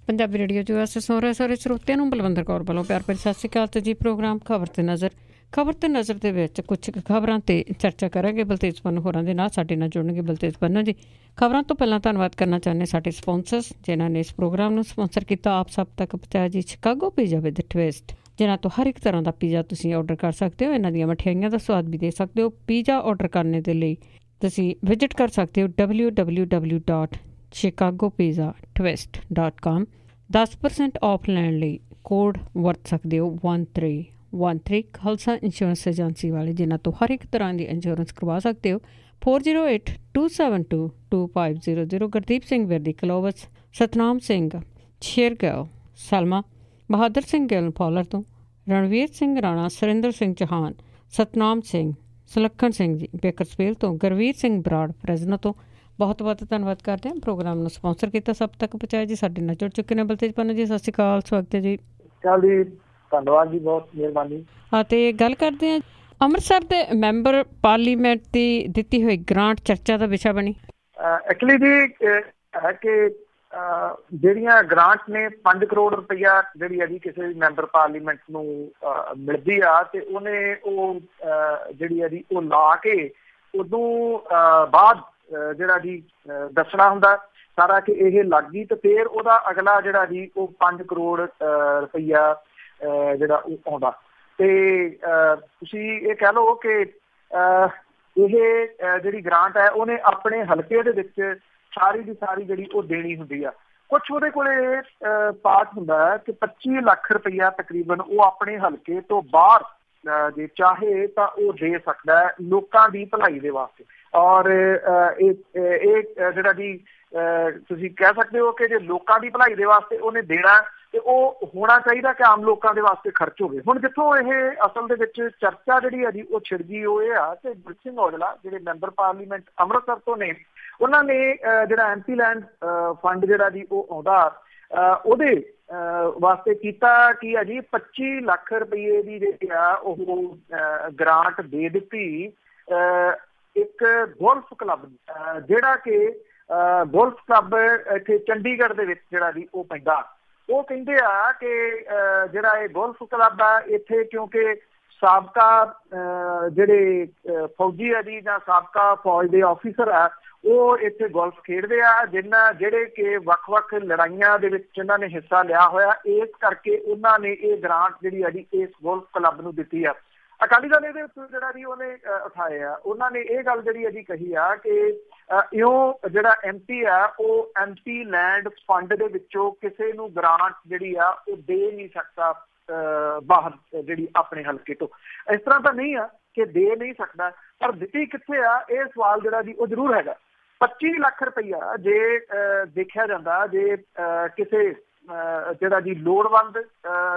Punjabi radio 'ਚ ਵੈਸੇ ਸੁਣ ਰਹੇ ਸਾਰੇ ਸਰੋਤਿਆਂ ਨੂੰ ਬਲਵਿੰਦਰ ਕੌਰ ਵੱਲੋਂ ਪਿਆਰ ਭਰੀ ਸਤਿ ਸ਼੍ਰੀ ਅਕਾਲ। ਤੇ ਜੀ ਪ੍ਰੋਗਰਾਮ ਖਬਰ ਤੇ ਨਜ਼ਰ ਦੇ ਵਿੱਚ ਕੁਛ ਖਬਰਾਂ ਤੇ ਚਰਚਾ ਕਰਾਂਗੇ। ਬਲਤੇਜ ਪੰਨੂ ਹੋਰਾਂ ਦੇ ਨਾਲ ਸਾਡੇ ਨਾਲ ਜੁੜਨਗੇ ਬਲਤੇਜ ਪੰਨੂ ਜੀ। ਖਬਰਾਂ ਤੋਂ ਪਹਿਲਾਂ ਧੰਨਵਾਦ ਕਰਨਾ ਚਾਹੁੰਦੇ ਸਾਡੇ ਸਪੋਂਸਰਸ ਜਿਨ੍ਹਾਂ ਨੇ ਇਸ ਪ੍ਰੋਗਰਾਮ ਨੂੰ ਸਪੋਂਸਰ ਕੀਤਾ। ਆਪ ਸਭ ਤੱਕ ਪਹੁੰਚਾਇਆ ਜੀ ਸ਼ਿਕਾਗੋ ਪੀਜ਼ਾ ਵਿਦ ਟਵਿਸਟ, ਜਿਨ੍ਹਾਂ ਤੋਂ ਹਰ ਇੱਕ ਤਰ੍ਹਾਂ ਦਾ ਪੀਜ਼ਾ ਤੁਸੀਂ ਆਰਡਰ ਕਰ ਸਕਦੇ ਹੋ। ਇਹਨਾਂ ਦੀਆਂ ਮਠਿਆਈਆਂ ਦਾ ਸਵਾਦ ਵੀ ਦੇ ਸਕਦੇ ਹੋ। ਪੀਜ਼ਾ ਆਰਡਰ ਕਰਨ ਦੇ ਲਈ ਤੁਸੀਂ ਵਿਜ਼ਿਟ ਕਰ ਸਕਦੇ ਹੋ www.chicagopizzatwist.com। 10% ਆਫ ਲੈਣ ਲਈ ਕੋਡ ਵਰਤ ਸਕਦੇ ਹੋ 1313। ਖਾਲਸਾ ਇੰਸ਼ੋਰੈਂਸ ਏਜੰਸੀ ਵਾਲੇ ਜਿਨ੍ਹਾਂ ਤੋਂ ਹਰ ਇੱਕ ਤਰ੍ਹਾਂ ਦੀ ਇੰਸ਼ੋਰੈਂਸ ਕਰਵਾ ਸਕਦੇ ਹੋ। 4082722500। ਗੁਰਦੀਪ ਸਿੰਘ ਵਿਰਦੀ ਕਲੋਵਸ, ਸਤਨਾਮ ਸਿੰਘ ਸ਼ੇਰਗਿੱਲ ਸਲਮਾ, ਬਹਾਦਰ ਸਿੰਘ ਗਿੱਲ ਫੌਲਰ ਤੋਂ, ਰਣਵੀਰ ਸਿੰਘ ਰਾਣਾ, ਸੁਰਿੰਦਰ ਸਿੰਘ ਚੌਹਾਨ, ਸਤਨਾਮ ਸਿੰਘ, ਸੁਲੱਖਣ ਸਿੰਘ ਜੀ ਬੇਕਰਸਫੀਲ ਤੋਂ, ਗੁਰਵੀਰ ਸਿੰਘ ਬਰਾੜ ਫਰੈਜ਼ਨੋ ਤੋਂ। ਬਹੁਤ ਬਹੁਤ ਧੰਨਵਾਦ ਕਰਦੇ ਹਾਂ। ਪ੍ਰੋਗਰਾਮ ਨੂੰ ਸਪੋਂਸਰ ਕੀਤਾ, ਸਭ ਤੱਕ ਪਹੁੰਚਾਇਆ ਜੀ। ਸਾਡੇ ਨਾਲ ਜੁੜ ਚੁੱਕੇ ਨੇ ਬਲਤੇਜ ਪੰਨੂ ਜੀ। ਸਤਿ ਸ਼੍ਰੀ ਅਕਾਲ, ਸਵਾਗਤ ਹੈ ਜੀ। ਧੰਨਵਾਦ ਜੀ, ਬਹੁਤ ਮਿਹਰਬਾਨੀ। ਹਾਂ, ਤੇ ਗੱਲ ਕਰਦੇ ਹਾਂ ਅੰਮ੍ਰਿਤਸਰ ਦੇ ਮੈਂਬਰ ਪਾਰਲੀਮੈਂਟ ਦੀ ਦਿੱਤੀ ਹੋਈ ਗ੍ਰਾਂਟ ਚਰਚਾ ਦਾ ਵਿਸ਼ਾ ਬਣੀ। ਐਕਚੁਅਲੀ ਜੀ ਹੈ ਕਿ ਜਿਹੜੀਆਂ ਗ੍ਰਾਂਟ ਨੇ 5 ਕਰੋੜ ਰੁਪਈਆ ਜਿਹੜੀ ਹੈ ਜੀ ਕਿਸੇ ਵੀ ਮੈਂਬਰ ਪਾਰਲੀਮੈਂਟ ਨੂੰ ਮਿਲਦੀ ਆ, ਤੇ ਉਹਨੇ ਉਹ ਜਿਹੜੀ ਹੈ ਜੀ ਉਹ ਲਾ ਕੇ ਉਦੋਂ ਬਾਅਦ ਜਿਹੜਾ ਜੀ ਦੱਸਣਾ ਹੁੰਦਾ ਸਾਰਾ ਕਿ ਇਹ ਲੱਗ ਗਈ, ਤੇ ਫਿਰ ਉਹਦਾ ਅਗਲਾ ਜਿਹੜਾ ਜੀ ਉਹ 5 ਕਰੋੜ ਰੁਪਈਆ ਜਿਹੜਾ ਉਹ ਆਉਂਦਾ। ਤੇ ਤੁਸੀਂ ਇਹ ਕਹਿ ਲਓ ਕਿ ਇਹ ਜਿਹੜੀ ਗ੍ਰਾਂਟ ਹੈ ਉਹਨੇ ਆਪਣੇ ਹਲਕੇ ਦੇ ਵਿੱਚ ਸਾਰੀ ਦੀ ਸਾਰੀ ਜਿਹੜੀ ਉਹ ਦੇਣੀ ਹੁੰਦੀ ਆ। ਕੁਛ ਉਹਦੇ ਕੋਲੇ ਪਾਰਟ ਹੁੰਦਾ ਹੈ ਕਿ 25 ਲੱਖ ਰੁਪਈਆ ਤਕਰੀਬਨ ਉਹ ਆਪਣੇ ਹਲਕੇ ਤੋਂ ਬਾਹਰ ਜੇ ਚਾਹੇ ਤਾਂ ਉਹ ਦੇ ਸਕਦਾ ਹੈ ਲੋਕਾਂ ਦੀ ਭਲਾਈ ਦੇ ਵਾਸਤੇ। ਔਰ ਇਹ ਜਿਹੜਾ ਜੀ ਤੁਸੀਂ ਕਹਿ ਸਕਦੇ ਹੋ ਕਿ ਜੇ ਲੋਕਾਂ ਦੀ ਭਲਾਈ ਦੇ ਵਾਸਤੇ ਉਹਨੇ ਦੇਣਾ ਤੇ ਉਹ ਹੋਣਾ ਚਾਹੀਦਾ ਕਿ ਆਮ ਲੋਕਾਂ ਦੇ ਵਾਸਤੇ ਖਰਚ ਹੋਵੇ। ਹੁਣ ਜਿੱਥੋਂ ਇਹ ਅਸਲ ਦੇ ਵਿੱਚ ਚਰਚਾ ਜਿਹੜੀ ਹੈ ਜੀ ਉਹ ਛਿੜ ਗਈ ਉਹ ਇਹ ਆ ਕਿ ਗੁਰਜੀਤ ਸਿੰਘ ਔਜਲਾ ਜਿਹੜੇ ਮੈਂਬਰ ਪਾਰਲੀਮੈਂਟ ਅੰਮ੍ਰਿਤਸਰ ਤੋਂ ਨੇ, ਉਹਨਾਂ ਨੇ ਜਿਹੜਾ MP ਲੈਂਡ ਫੰਡ ਜਿਹੜਾ ਜੀ ਉਹ ਆਉਂਦਾ ਉਹਦੇ ਵਾਸਤੇ ਕੀਤਾ ਕੀ ਆ ਜੀ 25 ਲੱਖ ਰੁਪਏ ਦੀ ਜਿਹੜੀ ਆ ਉਹ ਗ੍ਰਾਂਟ ਦੇ ਦਿੱਤੀ ਇੱਕ ਗੋਲਫ ਕਲੱਬ ਨੂੰ, ਜਿਹੜਾ ਕਿ ਗੋਲਫ ਕਲੱਬ ਇੱਥੇ ਚੰਡੀਗੜ੍ਹ ਦੇ ਵਿੱਚ ਜਿਹੜਾ ਜੀ ਉਹ ਪੈਂਦਾ। ਉਹ ਕਹਿੰਦੇ ਆ ਕਿ ਜਿਹੜਾ ਇਹ ਗੋਲਫ ਕਲੱਬ ਆ ਇੱਥੇ ਕਿਉਂਕਿ ਸਾਬਕਾ ਜਿਹੜੇ ਫੌਜੀ ਆ ਜੀ ਜਾਂ ਸਾਬਕਾ ਫੌਜ ਦੇ ਆਫਿਸਰ ਆ ਉਹ ਇੱਥੇ ਗੋਲਫ ਖੇਡਦੇ ਆ, ਜਿਹੜੇ ਕਿ ਵੱਖ-ਵੱਖ ਲੜਾਈਆਂ ਦੇ ਵਿੱਚ ਇਹਨਾਂ ਨੇ ਹਿੱਸਾ ਲਿਆ ਹੋਇਆ। ਇਸ ਕਰਕੇ ਉਹਨਾਂ ਨੇ ਇਹ ਗ੍ਰਾਂਟ ਜਿਹੜੀ ਆ ਜੀ ਇਸ ਗੋਲਫ ਕਲੱਬ ਨੂੰ ਦਿੱਤੀ ਆ। ਅਕਾਲੀ ਦਲ ਇਹਦੇ ਉੱਤੇ ਜਿਹੜਾ ਜੀ ਉਹਨੇ ਉਠਾਏ ਆ, ਉਹਨਾਂ ਨੇ ਇਹ ਗੱਲ ਜਿਹੜੀ ਆ ਜੀ ਕਹੀ ਆ ਕਿ ਇਉਂ ਜਿਹੜਾ MP ਆ ਉਹ MP ਲੈਂਡ ਫੰਡ ਦੇ ਵਿੱਚੋਂ ਕਿਸੇ ਨੂੰ ਗ੍ਰਾਂਟ ਜਿਹੜੀ ਆ ਉਹ ਦੇ ਨਹੀਂ ਸਕਦਾ ਬਾਹਰ ਜਿਹੜੀ ਆਪਣੇ ਹਲਕੇ ਤੋਂ। ਇਸ ਤਰ੍ਹਾਂ ਤਾਂ ਨਹੀਂ ਆ ਕਿ ਦੇ ਨਹੀਂ ਸਕਦਾ, ਪਰ ਦਿੱਤੀ ਕਿੱਥੇ ਆ ਇਹ ਸਵਾਲ ਜਿਹੜਾ ਜੀ ਉਹ ਜ਼ਰੂਰ ਹੈਗਾ। 25 ਲੱਖ ਰੁਪਈਆ ਜੇ ਦੇਖਿਆ ਜਾਂਦਾ ਜੇ ਕਿਸੇ ਜਿਹੜਾ ਜੀ ਲੋੜਵੰਦ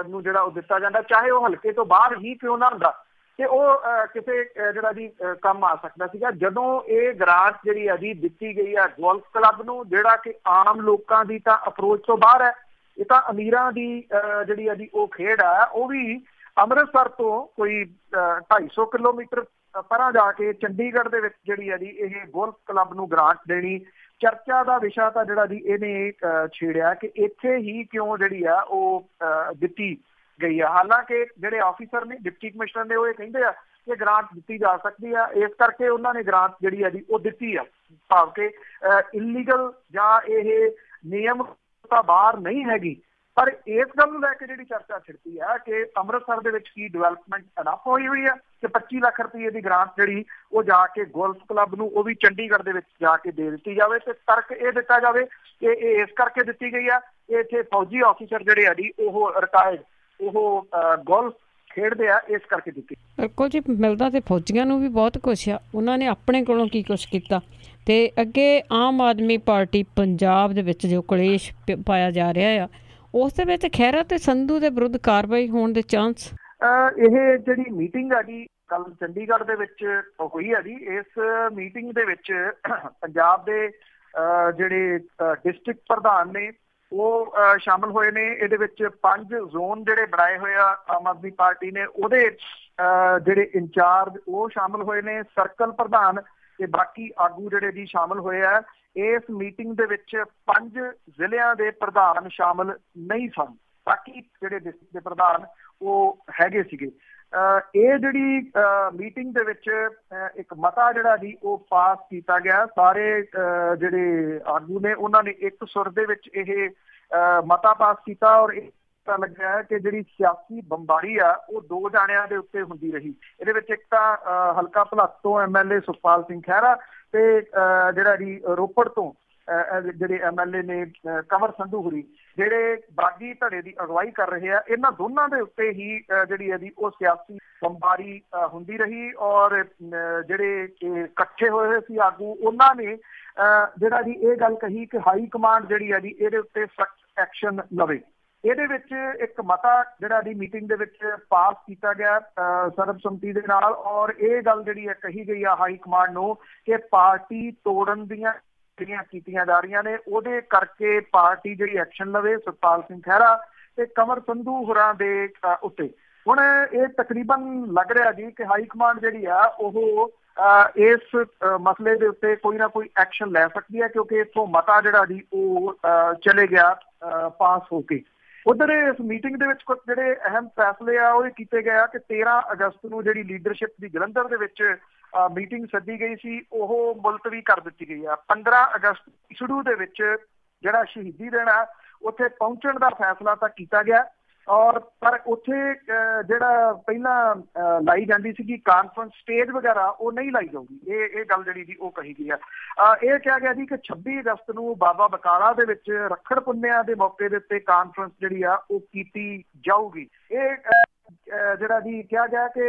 ਨੂੰ ਜਿਹੜਾ ਉਹ ਦਿੱਤਾ ਜਾਂਦਾ, ਚਾਹੇ ਉਹ ਹਲਕੇ ਤੋਂ ਬਾਹਰ ਹੀ ਕਿਉਂ ਨਾ ਹੁੰਦਾ, ਤੇ ਉਹ ਕਿਸੇ ਜਿਹੜਾ ਜੀ ਕੰਮ ਆ ਸਕਦਾ ਸੀਗਾ। ਜਦੋਂ ਇਹ ਗ੍ਰਾਂਟ ਜਿਹੜੀ ਆ ਜੀ ਦਿੱਤੀ ਗਈ ਆ ਗੋਲਫ ਕਲੱਬ ਨੂੰ, ਜਿਹੜਾ ਕਿ ਆਮ ਲੋਕਾਂ ਦੀ ਤਾਂ ਅਪਰੋਚ ਤੋਂ ਬਾਹਰ ਹੈ, ਇਹ ਤਾਂ ਅਮੀਰਾਂ ਦੀ ਜਿਹੜੀ ਆ ਜੀ ਉਹ ਖੇਡ ਆ, ਉਹ ਵੀ ਅੰਮ੍ਰਿਤਸਰ ਤੋਂ ਕੋਈ 250 ਕਿਲੋਮੀਟਰ ਪਰਾਂ ਜਾ ਕੇ ਚੰਡੀਗੜ੍ਹ ਦੇ ਵਿੱਚ ਜਿਹੜੀ ਆ ਜੀ ਇਹ ਗੋਲਫ ਕਲੱਬ ਨੂੰ ਗ੍ਰਾਂਟ ਦੇਣੀ ਚਰਚਾ ਦਾ ਵਿਸ਼ਾ ਤਾਂ ਜਿਹੜਾ ਜੀ ਇਹਨੇ ਛੇੜਿਆ ਕਿ ਇੱਥੇ ਹੀ ਕਿਉਂ ਜਿਹੜੀ ਆ ਉਹ ਦਿੱਤੀ ਗਈ ਆ। ਹਾਲਾਂਕਿ ਜਿਹੜੇ ਆਫਿਸਰ ਨੇ ਡਿਪਟੀ ਕਮਿਸ਼ਨਰ ਨੇ ਉਹ ਇਹ ਕਹਿੰਦੇ ਆ ਕਿ ਗ੍ਰਾਂਟ ਦਿੱਤੀ ਜਾ ਸਕਦੀ ਆ, ਇਸ ਕਰਕੇ ਉਹਨਾਂ ਨੇ ਗ੍ਰਾਂਟ ਜਿਹੜੀ ਆ ਜੀ ਉਹ ਦਿੱਤੀ ਆ। ਭਾਵ ਕਿ ਇਲੀਗਲ ਜਾਂ ਇਹ ਨਿਯਮ ਤਾਂ ਬਾਹਰ ਨਹੀਂ ਹੈਗੀ, ਪਰ ਇਸ ਗੱਲ ਨੂੰ ਲੈ ਕੇ ਜਿਹੜੀ ਚਰਚਾ ਛਿੜਦੀ ਆ ਕਿ ਅੰਮ੍ਰਿਤਸਰ ਦੇ ਵਿੱਚ ਕੀ ਡਿਵੈਲਪਮੈਂਟ ਅਨਫ ਹੋਈ ਹੋਈ ਆ ਕਿ 25 ਲੱਖ ਰੁਪਏ ਦੀ ਗ੍ਰਾਂਟ ਜਿਹੜੀ ਉਹ ਜਾ ਕੇ ਗੋਲਫ ਕਲੱਬ ਨੂੰ ਉਹ ਵੀ ਚੰਡੀਗੜ੍ਹ ਦੇ ਵਿੱਚ ਜਾ ਕੇ ਦੇ ਦਿੱਤੀ ਜਾਵੇ। ਤੇ ਤਰਕ ਇਹ ਦਿੱਤਾ ਜਾਵੇ ਕਿ ਇਹ ਇਸ ਕਰਕੇ ਦਿੱਤੀ ਗਈ ਆ ਕਿ ਇੱਥੇ ਫੌਜੀ ਆਫਿਸਰ ਜਿਹੜੇ ਆ ਜੀ ਉਹ ਰਿਟਾਇਰਡ ਉਹ ਗੋਲਫ ਖੇਡਦੇ ਆ, ਇਸ ਕਰਕੇ ਦਿੱਤੀ। ਬਿਲਕੁਲ ਜੀ, ਮਿਲਦਾ ਤੇ ਫੌਜੀਆਂ ਨੂੰ ਵੀ ਬਹੁਤ ਕੁਛ ਆ, ਉਹਨਾਂ ਨੇ ਆਪਣੇ ਕੋਲੋਂ ਕੀ ਕੁਛ ਕੀਤਾ। ਤੇ ਅੱਗੇ ਆਮ ਆਦਮੀ ਪਾਰਟੀ ਪੰਜਾਬ ਦੇ ਵਿੱਚ ਜੋ ਕਲੇਸ਼ ਪਾਇਆ ਜਾ ਰਿਹਾ ਆ, ਉਸ ਦੇ ਵਿੱਚ ਖਹਿਰਾ ਤੇ ਸੰਧੂ ਦੇ ਵਿਰੁੱਧ ਕਾਰਵਾਈ ਹੋਣ ਦੇ ਚਾਂਸ। ਇਹ ਜਿਹੜੀ ਮੀਟਿੰਗ ਆ ਜੀ ਕੱਲ ਚੰਡੀਗੜ੍ਹ ਦੇ ਵਿੱਚ ਹੋਈ ਆ ਜੀ, ਇਸ ਮੀਟਿੰਗ ਦੇ ਵਿੱਚ ਪੰਜਾਬ ਦੇ ਜਿਹੜੇ ਡਿਸਟ੍ਰਿਕਟ ਪ੍ਰਧਾਨ ਨੇ ਉਹ ਸ਼ਾਮਲ ਹੋਏ ਨੇ। ਇਹਦੇ ਵਿੱਚ 5 ਜ਼ੋਨ ਜਿਹੜੇ ਬਣਾਏ ਹੋਏ ਆ ਆਮ ਆਦਮੀ ਪਾਰਟੀ ਨੇ, ਉਹਦੇ ਜਿਹੜੇ ਇੰਚਾਰਜ ਉਹ ਸ਼ਾਮਲ ਹੋਏ ਨੇ, ਸਰਕਲ ਪ੍ਰਧਾਨ ਤੇ ਬਾਕੀ ਆਗੂ ਜਿਹੜੇ ਜੀ ਸ਼ਾਮਲ ਹੋਏ ਆ। ਇਸ ਮੀਟਿੰਗ ਦੇ ਵਿੱਚ 5 ਜ਼ਿਲ੍ਹਿਆਂ ਦੇ ਪ੍ਰਧਾਨ ਸ਼ਾਮਲ ਨਹੀਂ ਸਨ, ਬਾਕੀ ਜਿਹੜੇ ਡਿਸਟ੍ਰਿਕਟ ਦੇ ਪ੍ਰਧਾਨ ਉਹ ਹੈਗੇ ਸੀਗੇ। ਇਹ ਜਿਹੜੀ ਮੀਟਿੰਗ ਦੇ ਵਿੱਚ ਇੱਕ ਮਤਾ ਜਿਹੜਾ ਜੀ ਉਹ ਪਾਸ ਕੀਤਾ ਗਿਆ। ਸਾਰੇ ਜਿਹੜੇ ਆਗੂ ਨੇ ਉਹਨਾਂ ਨੇ ਇੱਕ ਸੁਰ ਦੇ ਵਿੱਚ ਇਹ ਮਤਾ ਪਾਸ ਕੀਤਾ ਔਰ ਇਹ ਪਤਾ ਲੱਗਿਆ ਕਿ ਜਿਹੜੀ ਸਿਆਸੀ ਬੰਬਾਰੀ ਆ ਉਹ 2 ਜਾਣਿਆਂ ਦੇ ਉੱਤੇ ਹੁੰਦੀ ਰਹੀ। ਇਹਦੇ ਵਿੱਚ ਇੱਕ ਤਾਂ ਹਲਕਾ ਭਲੱਖ ਤੋਂ MLA ਸੁਖਪਾਲ ਸਿੰਘ ਖਹਿਰਾ ਤੇ ਜਿਹੜਾ ਜੀ ਰੋਪੜ ਤੋਂ ਜਿਹੜੇ MLA ਨੇ ਕੰਵਰ ਸੰਧੂ ਹੁਰੀ, ਜਿਹੜੇ ਬਾਗੀ ਧੜੇ ਦੀ ਅਗਵਾਈ ਕਰ ਰਹੇ ਆ। ਇਹਨਾਂ ਦੋਨਾਂ ਦੇ ਉੱਤੇ ਹੀ ਜਿਹੜੀ ਹੈ ਜੀ ਉਹ ਸਿਆਸੀ ਬੰਬਾਰੀ ਹੁੰਦੀ ਰਹੀ ਔਰ ਜਿਹੜੇ ਇਕੱਠੇ ਹੋਏ ਸੀ ਆਗੂ ਉਹਨਾਂ ਨੇ ਜਿਹੜਾ ਜੀ ਇਹ ਗੱਲ ਕਹੀ ਕਿ ਹਾਈ ਕਮਾਂਡ ਜਿਹੜੀ ਹੈ ਜੀ ਇਹਦੇ ਉੱਤੇ ਸਖਤ ਐਕਸ਼ਨ ਲਵੇ। ਇਹਦੇ ਵਿੱਚ ਇੱਕ ਮਤਾ ਜਿਹੜਾ ਦੀ ਮੀਟਿੰਗ ਦੇ ਵਿੱਚ ਪਾਸ ਕੀਤਾ ਗਿਆ ਸਰਬਸੰਮਤੀ ਦੇ ਨਾਲ ਔਰ ਇਹ ਗੱਲ ਜਿਹੜੀ ਹੈ ਕਹੀ ਗਈ ਆ ਹਾਈ ਕਮਾਂਡ ਨੂੰ ਕਿ ਪਾਰਟੀ ਤੋੜਨ ਦੀਆਂ ਜਿਹੜੀਆਂ ਕੀਤੀਆਂ ਜਾ ਰਹੀਆਂ ਨੇ ਉਹਦੇ ਕਰਕੇ ਪਾਰਟੀ ਜਿਹੜੀ ਐਕਸ਼ਨ ਲਵੇ ਸੁਖਪਾਲ ਸਿੰਘ ਖਹਿਰਾ ਤੇ ਕੰਵਰ ਸੰਧੂ ਹੋਰਾਂ ਦੇ ਉੱਤੇ। ਹੁਣ ਇਹ ਤਕਰੀਬਨ ਲੱਗ ਰਿਹਾ ਜੀ ਕਿ ਹਾਈ ਕਮਾਂਡ ਜਿਹੜੀ ਆ ਉਹ ਇਸ ਮਸਲੇ ਦੇ ਉੱਤੇ ਕੋਈ ਨਾ ਕੋਈ ਐਕਸ਼ਨ ਲੈ ਸਕਦੀ ਹੈ, ਕਿਉਂਕਿ ਇੱਥੋਂ ਮਤਾ ਜਿਹੜਾ ਜੀ ਉਹ ਚਲੇ ਗਿਆ ਪਾਸ ਹੋ ਕੇ। ਉਧਰ ਇਸ ਮੀਟਿੰਗ ਦੇ ਵਿੱਚ ਕੁਝ ਜਿਹੜੇ ਅਹਿਮ ਫੈਸਲੇ ਆ ਉਹ ਕੀਤੇ ਗਏ ਆ ਕਿ 13 ਅਗਸਤ ਨੂੰ ਜਿਹੜੀ ਲੀਡਰਸ਼ਿਪ ਦੀ ਜਲੰਧਰ ਦੇ ਵਿੱਚ ਮੀਟਿੰਗ ਸੱਦੀ ਗਈ ਸੀ ਉਹ ਮੁਲਤਵੀ ਕਰ ਦਿੱਤੀ ਗਈ ਆ। 15 ਅਗਸਤ ਸ਼ੁਰੂ ਦੇ ਵਿੱਚ ਜਿਹੜਾ ਸ਼ਹੀਦੀ ਦਿਨ ਆ ਉੱਥੇ ਪਹੁੰਚਣ ਦਾ ਫੈਸਲਾ ਤਾਂ ਕੀਤਾ ਗਿਆ ਔਰ ਪਰ ਉੱਥੇ ਜਿਹੜਾ ਪਹਿਲਾਂ ਲਾਈ ਜਾਂਦੀ ਸੀਗੀ ਕਾਨਫਰੰਸ ਸਟੇਜ ਵਗੈਰਾ ਉਹ ਨਹੀਂ ਲਾਈ ਜਾਊਗੀ। ਇਹ ਗੱਲ ਜਿਹੜੀ ਜੀ ਉਹ ਕਹੀ ਗਈ ਆ। ਇਹ ਕਿਹਾ ਗਿਆ ਜੀ ਕਿ 26 ਅਗਸਤ ਨੂੰ ਬਾਬਾ ਬਕਾਲਾ ਦੇ ਵਿੱਚ ਰੱਖੜ ਪੁੰਨਿਆ ਦੇ ਮੌਕੇ ਦੇ ਉੱਤੇ ਕਾਨਫਰੰਸ ਜਿਹੜੀ ਆ ਉਹ ਕੀਤੀ ਜਾਊਗੀ। ਇਹ ਜਿਹੜਾ ਜੀ ਕਿਹਾ ਗਿਆ ਕਿ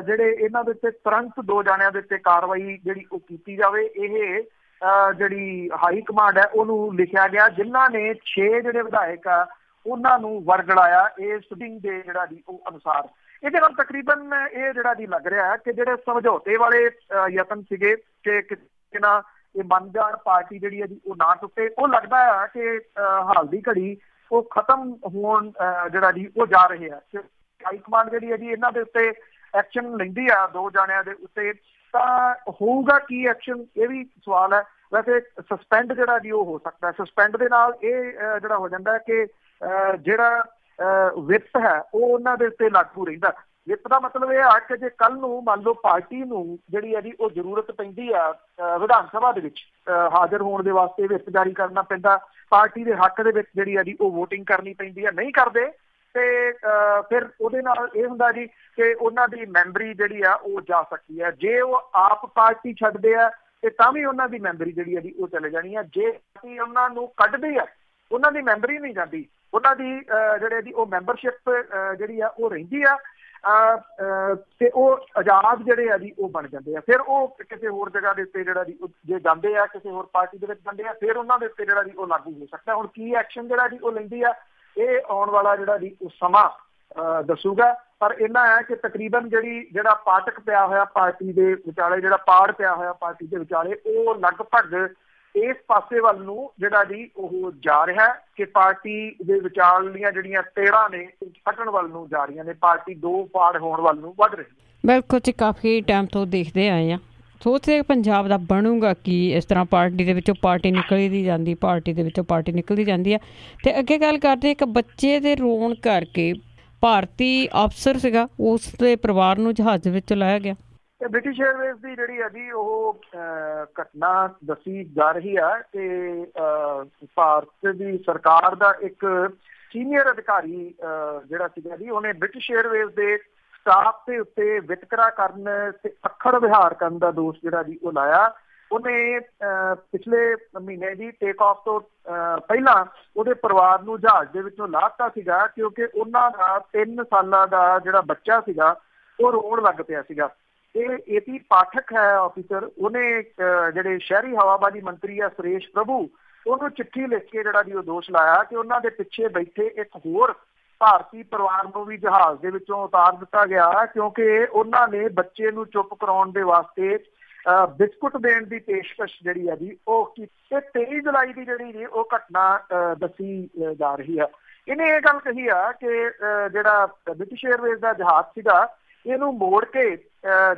ਜਿਹੜੇ ਇਹਨਾਂ ਦੇ ਉੱਤੇ ਤੁਰੰਤ 2 ਜਾਣਿਆਂ ਦੇ ਉੱਤੇ ਕਾਰਵਾਈ ਜਿਹੜੀ ਉਹ ਕੀਤੀ ਜਾਵੇ। ਇਹ ਜਿਹੜੀ ਹਾਈ ਕਮਾਂਡ ਹੈ ਉਹਨੂੰ ਲਿਖਿਆ ਗਿਆ, ਜਿਨ੍ਹਾਂ ਨੇ 6 ਜਿਹੜੇ ਵਿਧਾਇਕ ਆ ਉਹਨਾਂ ਨੂੰ ਵਰਗਲਾਇਆ ਇਸ ਮੀਟਿੰਗ ਦੇ ਜਿਹੜਾ ਜੀ ਉਹ ਅਨੁਸਾਰ। ਇਹਦੇ ਨਾਲ ਤਕਰੀਬਨ ਇਹ ਜਿਹੜਾ ਜੀ ਲੱਗ ਰਿਹਾ ਹੈ ਕਿ ਜਿਹੜੇ ਸਮਝੌਤੇ ਵਾਲੇ ਯਤਨ ਸੀਗੇ ਕਿ ਨਾ ਇਹ ਬਣ ਜਾਣ ਪਾਰਟੀ ਜਿਹੜੀ ਹੈ ਜੀ ਉਹ ਨਾ ਟੁੱਟੇ, ਉਹ ਲੱਗਦਾ ਹੈ ਕਿ ਹਾਲ ਦੀ ਘੜੀ ਉਹ ਖਤਮ ਹੋਣ ਜਿਹੜਾ ਜੀ ਉਹ ਜਾ ਰਹੇ ਆ। ਹਾਈ ਕਮਾਂਡ ਜਿਹੜੀ ਹੈ ਜੀ ਇਹਨਾਂ ਦੇ ਉੱਤੇ ਐਕਸ਼ਨ ਲੈਂਦੀ ਆ 2 ਜਾਣਿਆਂ ਦੇ ਉੱਤੇ ਤਾਂ ਹੋਊਗਾ ਕੀ ਐਕਸ਼ਨ, ਇਹ ਵੀ ਸਵਾਲ ਹੈ। ਵੈਸੇ ਸਸਪੈਂਡ ਜਿਹੜਾ ਜੀ ਉਹ ਹੋ ਸਕਦਾ। ਸਸਪੈਂਡ ਦੇ ਨਾਲ ਇਹ ਜਿਹੜਾ ਹੋ ਜਾਂਦਾ ਕਿ ਜਿਹੜਾ ਵਿੱਤ ਹੈ ਉਹ ਉਹਨਾਂ ਦੇ ਉੱਤੇ ਲਾਗੂ ਰਹਿੰਦਾ। ਵਿੱਤ ਦਾ ਮਤਲਬ ਇਹ ਆ ਕਿ ਜੇ ਕੱਲ ਨੂੰ ਮੰਨ ਲਓ ਪਾਰਟੀ ਨੂੰ ਜਿਹੜੀ ਹੈ ਜੀ ਉਹ ਜ਼ਰੂਰਤ ਪੈਂਦੀ ਆ ਵਿਧਾਨ ਸਭਾ ਦੇ ਵਿੱਚ ਹਾਜ਼ਰ ਹੋਣ ਦੇ ਵਾਸਤੇ ਵਿੱਤ ਜਾਰੀ ਕਰਨਾ ਪੈਂਦਾ, ਪਾਰਟੀ ਦੇ ਹੱਕ ਦੇ ਵਿੱਚ ਜਿਹੜੀ ਹੈ ਜੀ ਉਹ ਵੋਟਿੰਗ ਕਰਨੀ ਪੈਂਦੀ ਆ, ਨਹੀਂ ਕਰਦੇ ਤੇ ਫਿਰ ਉਹਦੇ ਨਾਲ ਇਹ ਹੁੰਦਾ ਜੀ ਕਿ ਉਹਨਾਂ ਦੀ ਮੈਂਬਰੀ ਜਿਹੜੀ ਆ ਉਹ ਜਾ ਸਕਦੀ ਹੈ। ਜੇ ਉਹ ਆਪ ਪਾਰਟੀ ਛੱਡਦੇ ਆ ਤੇ ਤਾਂ ਵੀ ਉਹਨਾਂ ਦੀ ਮੈਂਬਰੀ ਜਿਹੜੀ ਹੈ ਜੀ ਉਹ ਚਲੇ ਜਾਣੀ ਆ। ਜੇ ਪਾਰਟੀ ਉਹਨਾਂ ਨੂੰ ਕੱਢਦੀ ਆ ਉਹਨਾਂ ਦੀ ਮੈਂਬਰੀ ਨਹੀਂ ਜਾਂਦੀ, ਉਹਨਾਂ ਦੀ ਜਿਹੜੇ ਜੀ ਉਹ ਮੈਂਬਰਸ਼ਿਪ ਜਿਹੜੀ ਆ ਉਹ ਰਹਿੰਦੀ ਆ ਤੇ ਉਹ ਆਜ਼ਾਦ ਜਿਹੜੇ ਆ ਜੀ ਉਹ ਬਣ ਜਾਂਦੇ ਆ। ਫਿਰ ਉਹ ਕਿਸੇ ਹੋਰ ਜਗ੍ਹਾ ਦੇ ਉੱਤੇ ਜਿਹੜਾ ਜੀ ਜੇ ਜਾਂਦੇ ਆ ਕਿਸੇ ਹੋਰ ਪਾਰਟੀ ਦੇ ਵਿੱਚ ਜਾਂਦੇ ਆ ਫਿਰ ਉਹਨਾਂ ਦੇ ਉੱਤੇ ਜਿਹੜਾ ਜੀ ਉਹ ਲਾਗੂ ਹੋ ਸਕਦਾ। ਹੁਣ ਕੀ ਐਕਸ਼ਨ ਜਿਹੜਾ ਜੀ ਉਹ ਲੈਂਦੀ ਆ ਇਹ ਆਉਣ ਵਾਲਾ ਜਿਹੜਾ ਜੀ ਉਹ ਸਮਾਂ ਦੱਸੂਗਾ। ਪਰ ਇੰਨਾ ਹੈ ਕਿ ਤਕਰੀਬਨ ਜਿਹੜਾ ਪਾਟਕ ਪਿਆ ਹੋਇਆ ਪਾਰਟੀ ਦੇ ਵਿਚਾਲੇ, ਜਿਹੜਾ ਪਾੜ ਪਿਆ ਹੋਇਆ ਪਾਰਟੀ ਦੇ ਵਿਚਾਲੇ, ਉਹ ਲਗਭਗ ਇਸ ਪਾਸੇ ਵੱਲ ਨੂੰ ਜਿਹੜਾ ਜੀ ਉਹ ਜਾ ਰਿਹਾ ਕਿ ਪਾਰਟੀ ਦੇ ਵਿਚਾਲੀਆਂ ਜਿਹੜੀਆਂ 13 ਨੇ ਫਟਣ ਵੱਲ ਨੂੰ ਜਾ ਰਹੀਆਂ ਨੇ, ਪਾਰਟੀ 2 ਪਾੜ ਹੋਣ ਵੱਲ ਨੂੰ ਵੱਧ ਰਹੀ। ਬਿਲਕੁਲ ਜੀ, ਕਾਫੀ ਟਾਈਮ ਤੋਂ ਦੇਖਦੇ ਆਏ ਆ, ਸੋਚਦੇ ਪੰਜਾਬ ਦਾ ਬਣੂਗਾ ਕੀ ਇਸ ਤਰ੍ਹਾਂ ਪਾਰਟੀ ਦੇ ਵਿੱਚੋਂ ਪਾਰਟੀ ਨਿਕਲਦੀ ਜਾਂਦੀ, ਪਾਰਟੀ ਦੇ ਵਿੱਚੋਂ ਪਾਰਟੀ ਨਿਕਲਦੀ ਜਾਂਦੀ ਆ। ਅਤੇ ਅੱਗੇ ਗੱਲ ਕਰਦੇ ਇੱਕ ਬੱਚੇ ਦੇ ਰੋਣ ਕਰਕੇ ਭਾਰਤੀ ਅਫਸਰ ਸੀਗਾ ਉਸ ਦੇ ਪਰਿਵਾਰ ਨੂੰ ਜਹਾਜ਼ ਵਿੱਚ ਲਾਇਆ ਗਿਆ। ਬ੍ਰਿਟਿਸ਼ ਏਅਰਵੇਜ਼ ਦੀ ਜਿਹੜੀ ਹੈ ਜੀ ਉਹ ਘਟਨਾ ਦੱਸੀ ਜਾ ਰਹੀ ਆ ਕਿ ਭਾਰਤ ਦੀ ਸਰਕਾਰ ਦਾ ਇੱਕ ਸੀਨੀਅਰ ਅਧਿਕਾਰੀ ਜਿਹੜਾ ਸੀਗਾ ਜੀ ਉਹਨੇ ਬ੍ਰਿਟਿਸ਼ ਏਅਰਵੇਜ਼ ਦੇ ਸਟਾਫ ਦੇ ਉੱਤੇ ਵਿਤਕਰਾ ਕਰਨ ਤੇ ਅੱਖੜ ਵਿਹਾਰ ਕਰਨ ਦਾ ਦੋਸ਼ ਜਿਹੜਾ ਜੀ ਉਹ ਲਾਇਆ। ਉਹਨੇ ਪਿਛਲੇ ਮਹੀਨੇ ਦੀ ਟੇਕ ਆਫ ਤੋਂ ਪਹਿਲਾਂ ਉਹਦੇ ਪਰਿਵਾਰ ਨੂੰ ਜਹਾਜ਼ ਦੇ ਵਿੱਚੋਂ ਲਾਹ ਦਿੱਤਾ ਸੀਗਾ ਕਿਉਂਕਿ ਉਹਨਾਂ ਦਾ 3 ਸਾਲਾਂ ਦਾ ਜਿਹੜਾ ਬੱਚਾ ਸੀਗਾ ਉਹ ਰੋਣ ਲੱਗ ਪਿਆ ਸੀਗਾ। ਇਹ AP ਪਾਠਕ ਹੈ ਆਫਿਸਰ, ਉਹਨੇ ਜਿਹੜੇ ਸ਼ਹਿਰੀ ਹਵਾਬਾਜ਼ੀ ਮੰਤਰੀ ਆ ਸੁਰੇਸ਼ ਪ੍ਰਭੂ, ਉਹਨੂੰ ਚਿੱਠੀ ਲਿਖ ਕੇ ਜਿਹੜਾ ਜੀ ਉਹ ਦੋਸ਼ ਲਾਇਆ ਕਿ ਉਹਨਾਂ ਦੇ ਪਿੱਛੇ ਬੈਠੇ ਇੱਕ ਹੋਰ ਭਾਰਤੀ ਪਰਿਵਾਰ ਨੂੰ ਵੀ ਜਹਾਜ਼ ਦੇ ਵਿੱਚੋਂ ਉਤਾਰ ਦਿੱਤਾ ਗਿਆ ਕਿਉਂਕਿ ਉਹਨਾਂ ਨੇ ਬੱਚੇ ਨੂੰ ਚੁੱਪ ਕਰਾਉਣ ਦੇ ਵਾਸਤੇ ਬਿਸਕੁਟ ਦੇਣ ਦੀ ਪੇਸ਼ਕਸ਼ ਜਿਹੜੀ ਹੈ ਜੀ ਉਹ ਕੀਤੀ। 23 ਜੁਲਾਈ ਦੀ ਜਿਹੜੀ ਜੀ ਉਹ ਘਟਨਾ ਦੱਸੀ ਜਾ ਰਹੀ ਆ। ਇਹਨੇ ਇਹ ਗੱਲ ਕਹੀ ਆ ਕਿ ਜਿਹੜਾ ਬ੍ਰਿਟਿਸ਼ ਏਅਰਵੇਜ਼ ਦਾ ਜਹਾਜ਼ ਸੀਗਾ ਇਹਨੂੰ ਮੋੜ ਕੇ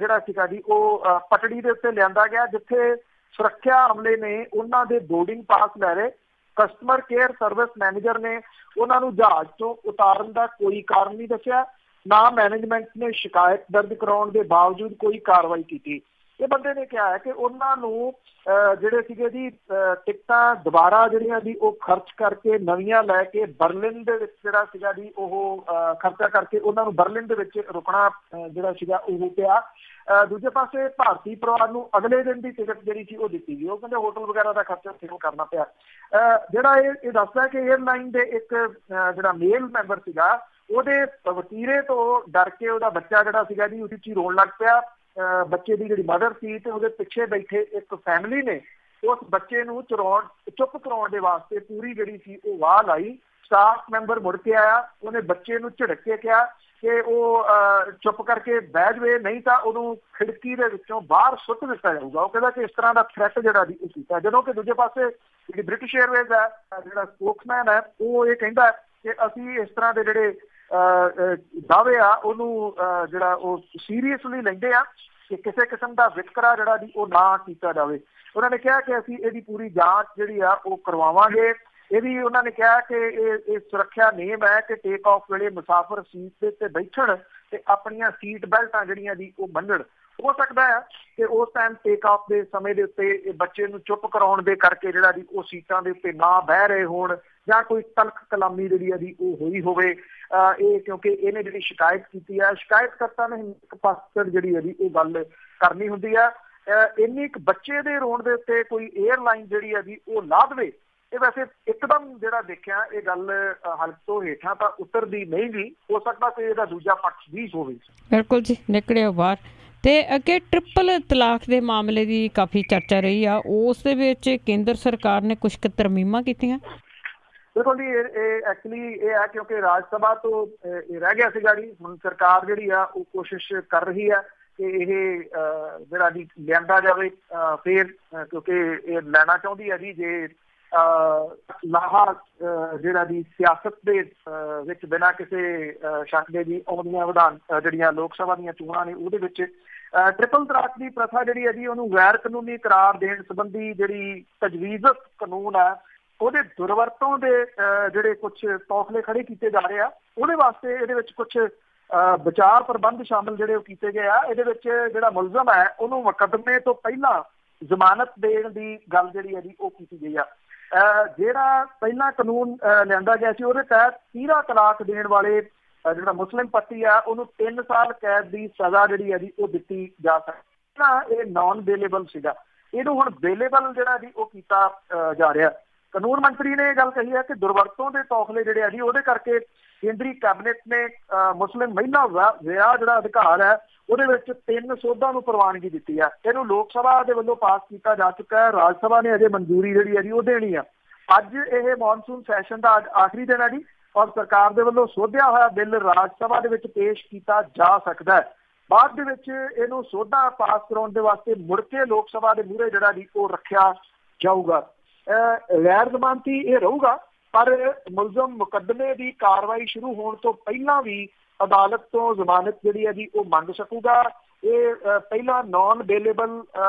ਜਿਹੜਾ ਸੀਗਾ ਜੀ ਉਹ ਪਟੜੀ ਦੇ ਉੱਤੇ ਲਿਆਂਦਾ ਗਿਆ, ਜਿੱਥੇ ਸੁਰੱਖਿਆ ਅਮਲੇ ਨੇ ਉਹਨਾਂ ਦੇ ਬੋਰਡਿੰਗ ਪਾਸ ਲੈ ਲਏ। ਕਸਟਮਰ ਕੇਅਰ ਸਰਵਿਸ ਮੈਨੇਜਰ ਨੇ ਉਹਨਾਂ ਨੂੰ ਜਹਾਜ਼ ਤੋਂ ਉਤਾਰਨ ਦਾ ਕੋਈ ਕਾਰਨ ਨਹੀਂ ਦੱਸਿਆ, ਨਾ ਮੈਨੇਜਮੈਂਟ ਨੇ ਸ਼ਿਕਾਇਤ ਦਰਜ ਕਰਾਉਣ ਦੇ ਬਾਵਜੂਦ ਕੋਈ ਕਾਰਵਾਈ ਕੀਤੀ। ਇਹ ਬੰਦੇ ਨੇ ਕਿਹਾ ਹੈ ਕਿ ਉਹਨਾਂ ਨੂੰ ਜਿਹੜੇ ਸੀਗੇ ਜੀ ਟਿਕਟਾਂ ਦੁਬਾਰਾ ਜਿਹੜੀਆਂ ਜੀ ਉਹ ਖਰਚ ਕਰਕੇ ਨਵੀਆਂ ਲੈ ਕੇ ਬਰਲਿਨ ਦੇ ਵਿੱਚ ਜਿਹੜਾ ਸੀਗਾ ਜੀ ਉਹ ਖਰਚਾ ਕਰਕੇ ਉਹਨਾਂ ਨੂੰ ਬਰਲਿਨ ਦੇ ਵਿੱਚ ਰੁਕਣਾ ਜਿਹੜਾ ਸੀਗਾ ਉਹ ਪਿਆ। ਦੂਜੇ ਪਾਸੇ ਭਾਰਤੀ ਪਰਿਵਾਰ ਨੂੰ ਅਗਲੇ ਦਿਨ ਦੀ ਟਿਕਟ ਜਿਹੜੀ ਸੀ ਉਹ ਦਿੱਤੀ ਗਈ। ਉਹ ਕਹਿੰਦੇ ਹੋਟਲ ਵਗੈਰਾ ਦਾ ਖਰਚਾ ਸਿਰੋਂ ਕਰਨਾ ਪਿਆ। ਜਿਹੜਾ ਇਹ ਦੱਸਦਾ ਕਿ 에ਅਰਲਾਈਨ ਦੇ ਇੱਕ ਜਿਹੜਾ ਮੇਲ ਮੈਂਬਰ ਸੀਗਾ ਉਹਦੇ ਵਤੀਰੇ ਤੋਂ ਡਰ ਕੇ ਉਹਦਾ ਬੱਚਾ ਜਿਹੜਾ ਸੀਗਾ ਜੀ ਉਹਦੀ ਚ ਰੋਣ ਲੱਗ ਪਿਆ। ਬੱਚੇ ਦੀ ਜਿਹੜੀ ਮਦਰ ਸੀ ਤੇ ਉਹਦੇ ਪਿੱਛੇ ਬੈਠੇ ਇੱਕ ਫੈਮਿਲੀ ਨੇ ਉਸ ਬੱਚੇ ਨੂੰ ਚੁੱਪ ਕਰਾਉਣ ਦੇ ਵਾਸਤੇ ਪੂਰੀ ਜਿਹੜੀ ਸੀ ਉਹ ਵਾਹ ਲਾਈ। ਸਟਾਫ ਮੈਂਬਰ ਮੁੜ ਕੇ ਆਇਆ, ਉਹਨੇ ਬੱਚੇ ਨੂੰ ਝਿੜਕ ਕੇ ਕਿਹਾ ਕਿ ਉਹ ਚੁੱਪ ਕਰਕੇ ਬਹਿ ਜਾਵੇ, ਨਹੀਂ ਤਾਂ ਉਹਨੂੰ ਖਿੜਕੀ ਦੇ ਵਿੱਚੋਂ ਬਾਹਰ ਸੁੱਟ ਦਿੱਤਾ ਜਾਊਗਾ। ਉਹ ਕਹਿੰਦਾ ਕਿ ਇਸ ਤਰ੍ਹਾਂ ਦਾ ਥ੍ਰੈਟ ਜਿਹੜਾ ਜੀ ਉਹ ਕੀਤਾ। ਜਦੋਂ ਕਿ ਦੂਜੇ ਪਾਸੇ ਜਿਹੜੀ ਬ੍ਰਿਟਿਸ਼ ਏਅਰਵੇਜ਼ ਹੈ ਜਿਹੜਾ ਸਪੋਕਸਮੈਨ ਹੈ ਉਹ ਇਹ ਕਹਿੰਦਾ ਕਿ ਅਸੀਂ ਇਸ ਤਰ੍ਹਾਂ ਦੇ ਜਿਹੜੇ ਦਾਅਵੇ ਆ ਉਹਨੂੰ ਜਿਹੜਾ ਉਹ ਸੀਰੀਅਸਲੀ ਲੈਂਦੇ ਆ ਕਿ ਕਿਸੇ ਕਿਸਮ ਦਾ ਵਿਤਕਰਾ ਜਿਹੜਾ ਜੀ ਉਹ ਨਾ ਕੀਤਾ ਜਾਵੇ। ਉਹਨਾਂ ਨੇ ਕਿਹਾ ਕਿ ਅਸੀਂ ਇਹਦੀ ਪੂਰੀ ਜਾਂਚ ਜਿਹੜੀ ਆ ਉਹ ਕਰਵਾਵਾਂਗੇ। ਇਹ ਵੀ ਉਹਨਾਂ ਨੇ ਕਿਹਾ ਕਿ ਇਹ ਸੁਰੱਖਿਆ ਨੇਮ ਹੈ ਕਿ ਟੇਕ ਆਫ ਵੇਲੇ ਮੁਸਾਫਰ ਸੀਟ ਦੇ ਉੱਤੇ ਬੈਠਣ ਤੇ ਆਪਣੀਆਂ ਸੀਟ ਬੈਲਟਾਂ ਜਿਹੜੀਆਂ ਜੀ ਉਹ ਬੰਨਣ। ਹੋ ਸਕਦਾ ਹੈ ਕਿ ਉਸ ਟਾਈਮ ਟੇਕ ਆਫ ਦੇ ਸਮੇਂ ਦੇ ਉੱਤੇ ਇਹ ਬੱਚੇ ਨੂੰ ਚੁੱਪ ਕਰਾਉਣ ਦੇ ਕਰਕੇ ਜਿਹੜਾ ਜੀ ਉਹ ਸੀਟਾਂ ਦੇ ਉੱਤੇ ਨਾ ਬਹਿ ਰਹੇ ਹੋਣ ਜਾਂ ਕੋਈ ਤਲਖ ਕਲਾਮੀ ਜਿਹੜੀ ਆ ਜੀ ਉਹ ਹੋਈ ਹੋਵੇ। ਇਹ ਕਿਉਂਕਿ ਇਹਨੇ ਜਿਹੜੀ ਸ਼ਿਕਾਇਤ ਕੀਤੀ ਹੈ, ਸ਼ਿਕਾਇਤਕਰਤਾ ਨੇ ਇੱਕ ਪਾਸੇ ਜਿਹੜੀ ਹੈ ਜੀ ਉਹ ਗੱਲ ਕਰਨੀ ਹੁੰਦੀ ਹੈ। ਇੰਨੀ ਇੱਕ ਬੱਚੇ ਦੇ ਰੋਣ ਦੇ ਉੱਤੇ ਕੋਈ ਏਅਰਲਾਈਨ ਜਿਹੜੀ ਹੈ ਜੀ ਉਹ ਲਾ ਦੇਵੇ, ਇਹ ਵੈਸੇ ਇੱਕਦਮ ਜਿਹੜਾ ਦੇਖਿਆ ਇਹ ਗੱਲ ਹਲਕ ਤੋਂ ਹੇਠਾਂ ਤਾਂ ਉਤਰਦੀ ਨਹੀਂ ਗਈ। ਹੋ ਸਕਦਾ ਕਿ ਇਹਦਾ ਦੂਜਾ ਪੱਖ ਵੀ ਹੋਵੇ। ਬਿਲਕੁਲ ਜੀ, ਨਿਕਲਿਆ ਬਾਹਰ। ਤੇ ਅੱਗੇ ਟ੍ਰਿਪਲ ਤਲਾਕ ਦੇ ਮਾਮਲੇ ਦੀ ਕਾਫੀ ਚਰਚਾ ਰਹੀ ਆ, ਉਸ ਦੇ ਵਿੱਚ ਕੇਂਦਰ ਸਰਕਾਰ ਨੇ ਕੁਝ ਕੁ ਤਰਮੀਮਾਂ ਕੀਤੀਆਂ। ਬਿਲਕੁਲ ਜੀ, ਇਹ ਐਕਚੁਅਲੀ ਇਹ ਹੈ ਕਿਉਂਕਿ ਰਾਜ ਸਭਾ ਤੋਂ ਇਹ ਰਹਿ ਗਿਆ ਸੀਗਾ ਜੀ। ਹੁਣ ਸਰਕਾਰ ਜਿਹੜੀ ਆ ਉਹ ਕੋਸ਼ਿਸ਼ ਕਰ ਰਹੀ ਹੈ ਕਿ ਇਹ ਜਿਹੜਾ ਜੀ ਲਿਆਂਦਾ ਜਾਵੇ ਫੇਰ, ਕਿਉਂਕਿ ਇਹ ਲੈਣਾ ਚਾਹੁੰਦੀ ਹੈ ਜੀ ਜੇ ਲਾਹਾ ਜਿਹੜਾ ਜੀ ਸਿਆਸਤ ਦੇ ਵਿੱਚ ਬਿਨਾਂ ਕਿਸੇ ਸ਼ੱਕ ਦੇ ਜੀ ਆਉਂਦੀਆਂ ਜਿਹੜੀਆਂ ਲੋਕ ਸਭਾ ਦੀਆਂ ਚੋਣਾਂ ਨੇ ਉਹਦੇ ਵਿੱਚ ਟ੍ਰਿਪਲ ਤਲਾਕ ਦੀ ਪ੍ਰਥਾ ਜਿਹੜੀ ਹੈ ਜੀ ਉਹਨੂੰ ਗੈਰ ਕਾਨੂੰਨੀ ਕਰਾਰ ਦੇਣ ਸੰਬੰਧੀ ਜਿਹੜੀ ਤਜਵੀਜ਼ਤ ਕਾਨੂੰਨ ਹੈ ਉਹਦੇ ਦੁਰਵਰਤੋਂ ਦੇ ਜਿਹੜੇ ਕੁਝ ਤੌਖਲੇ ਖੜੇ ਕੀਤੇ ਜਾ ਰਹੇ ਆ, ਉਹਦੇ ਵਾਸਤੇ ਇਹਦੇ ਵਿੱਚ ਕੁਝ ਬਚਾਅ ਪ੍ਰਬੰਧ ਸ਼ਾਮਲ ਜਿਹੜੇ ਉਹ ਕੀਤੇ ਗਏ ਆ। ਇਹਦੇ ਵਿੱਚ ਜਿਹੜਾ ਮੁਲਜ਼ਮ ਹੈ ਉਹਨੂੰ ਮੁਕੱਦਮੇ ਤੋਂ ਪਹਿਲਾਂ ਜ਼ਮਾਨਤ ਦੇਣ ਦੀ ਗੱਲ ਜਿਹੜੀ ਹੈ ਜੀ ਉਹ ਕੀਤੀ ਗਈ ਆ। ਜਿਹੜਾ ਪਹਿਲਾਂ ਕਾਨੂੰਨ ਲਿਆਂਦਾ ਗਿਆ ਸੀ ਉਹਦੇ ਤਹਿਤ ਤੀਹਰਾ ਤਲਾਕ ਦੇਣ ਵਾਲੇ ਜਿਹੜਾ ਮੁਸਲਿਮ ਪਤੀ ਆ ਉਹਨੂੰ 3 ਸਾਲ ਕੈਦ ਦੀ ਸਜ਼ਾ ਜਿਹੜੀ ਹੈ ਜੀ ਉਹ ਦਿੱਤੀ ਜਾ ਸਕਦੀ। ਇਹ ਨਾਨ ਬੇਲੇਬਲ ਸੀਗਾ, ਇਹਨੂੰ ਹੁਣ ਬੇਲੇਬਲ ਜਿਹੜਾ ਜੀ ਉਹ ਕੀਤਾ ਜਾ ਰਿਹਾ। ਕਾਨੂੰਨ ਮੰਤਰੀ ਨੇ ਇਹ ਗੱਲ ਕਹੀ ਹੈ ਕਿ ਦੁਰਵਰਤੋਂ ਦੇ ਤੌਖਲੇ ਜਿਹੜੇ ਆ ਜੀ ਉਹਦੇ ਕਰਕੇ ਕੇਂਦਰੀ ਕੈਬਨਿਟ ਨੇ ਮੁਸਲਿਮ ਮਹਿਲਾ ਵਿਆਹ ਜਿਹੜਾ ਅਧਿਕਾਰ ਹੈ ਉਹਦੇ ਵਿੱਚ 3 ਸੋਧਾਂ ਨੂੰ ਪ੍ਰਵਾਨਗੀ ਦਿੱਤੀ ਹੈ। ਇਹਨੂੰ ਲੋਕ ਸਭਾ ਦੇ ਵੱਲੋਂ ਪਾਸ ਕੀਤਾ ਜਾ ਚੁੱਕਾ ਹੈ, ਰਾਜ ਸਭਾ ਨੇ ਅਜੇ ਮਨਜ਼ੂਰੀ ਜਿਹੜੀ ਹੈ ਜੀ ਉਹ ਦੇਣੀ ਆ। ਅੱਜ ਇਹ ਮੌਨਸੂਨ ਸੈਸ਼ਨ ਦਾ ਆਖਰੀ ਦਿਨ ਹੈ ਜੀ ਔਰ ਸਰਕਾਰ ਦੇ ਵੱਲੋਂ ਸੋਧਿਆ ਹੋਇਆ ਬਿੱਲ ਰਾਜ ਸਭਾ ਦੇ ਵਿੱਚ ਪੇਸ਼ ਕੀਤਾ ਜਾ ਸਕਦਾ ਹੈ। ਬਾਅਦ ਦੇ ਵਿੱਚ ਇਹਨੂੰ ਸੋਧਾਂ ਪਾਸ ਕਰਾਉਣ ਦੇ ਵਾਸਤੇ ਮੁੜ ਕੇ ਲੋਕ ਸਭਾ ਦੇ ਮੂਹਰੇ ਜਿਹੜਾ ਜੀ ਉਹ ਰੱਖਿਆ ਜਾਊਗਾ। ਗੈਰ ਜ਼ਮਾਨਤੀ ਇਹ ਰਹੂਗਾ, ਪਰ ਮੁਲਜ਼ਮ ਮੁਕੱਦਮੇ ਦੀ ਕਾਰਵਾਈ ਸ਼ੁਰੂ ਹੋਣ ਤੋਂ ਪਹਿਲਾਂ ਵੀ ਅਦਾਲਤ ਤੋਂ ਜ਼ਮਾਨਤ ਜਿਹੜੀ ਹੈ ਜੀ ਉਹ ਮੰਗ ਸਕੂਗਾ। ਇਹ ਪਹਿਲਾਂ ਨਾਨ ਬੇਲੇਬਲ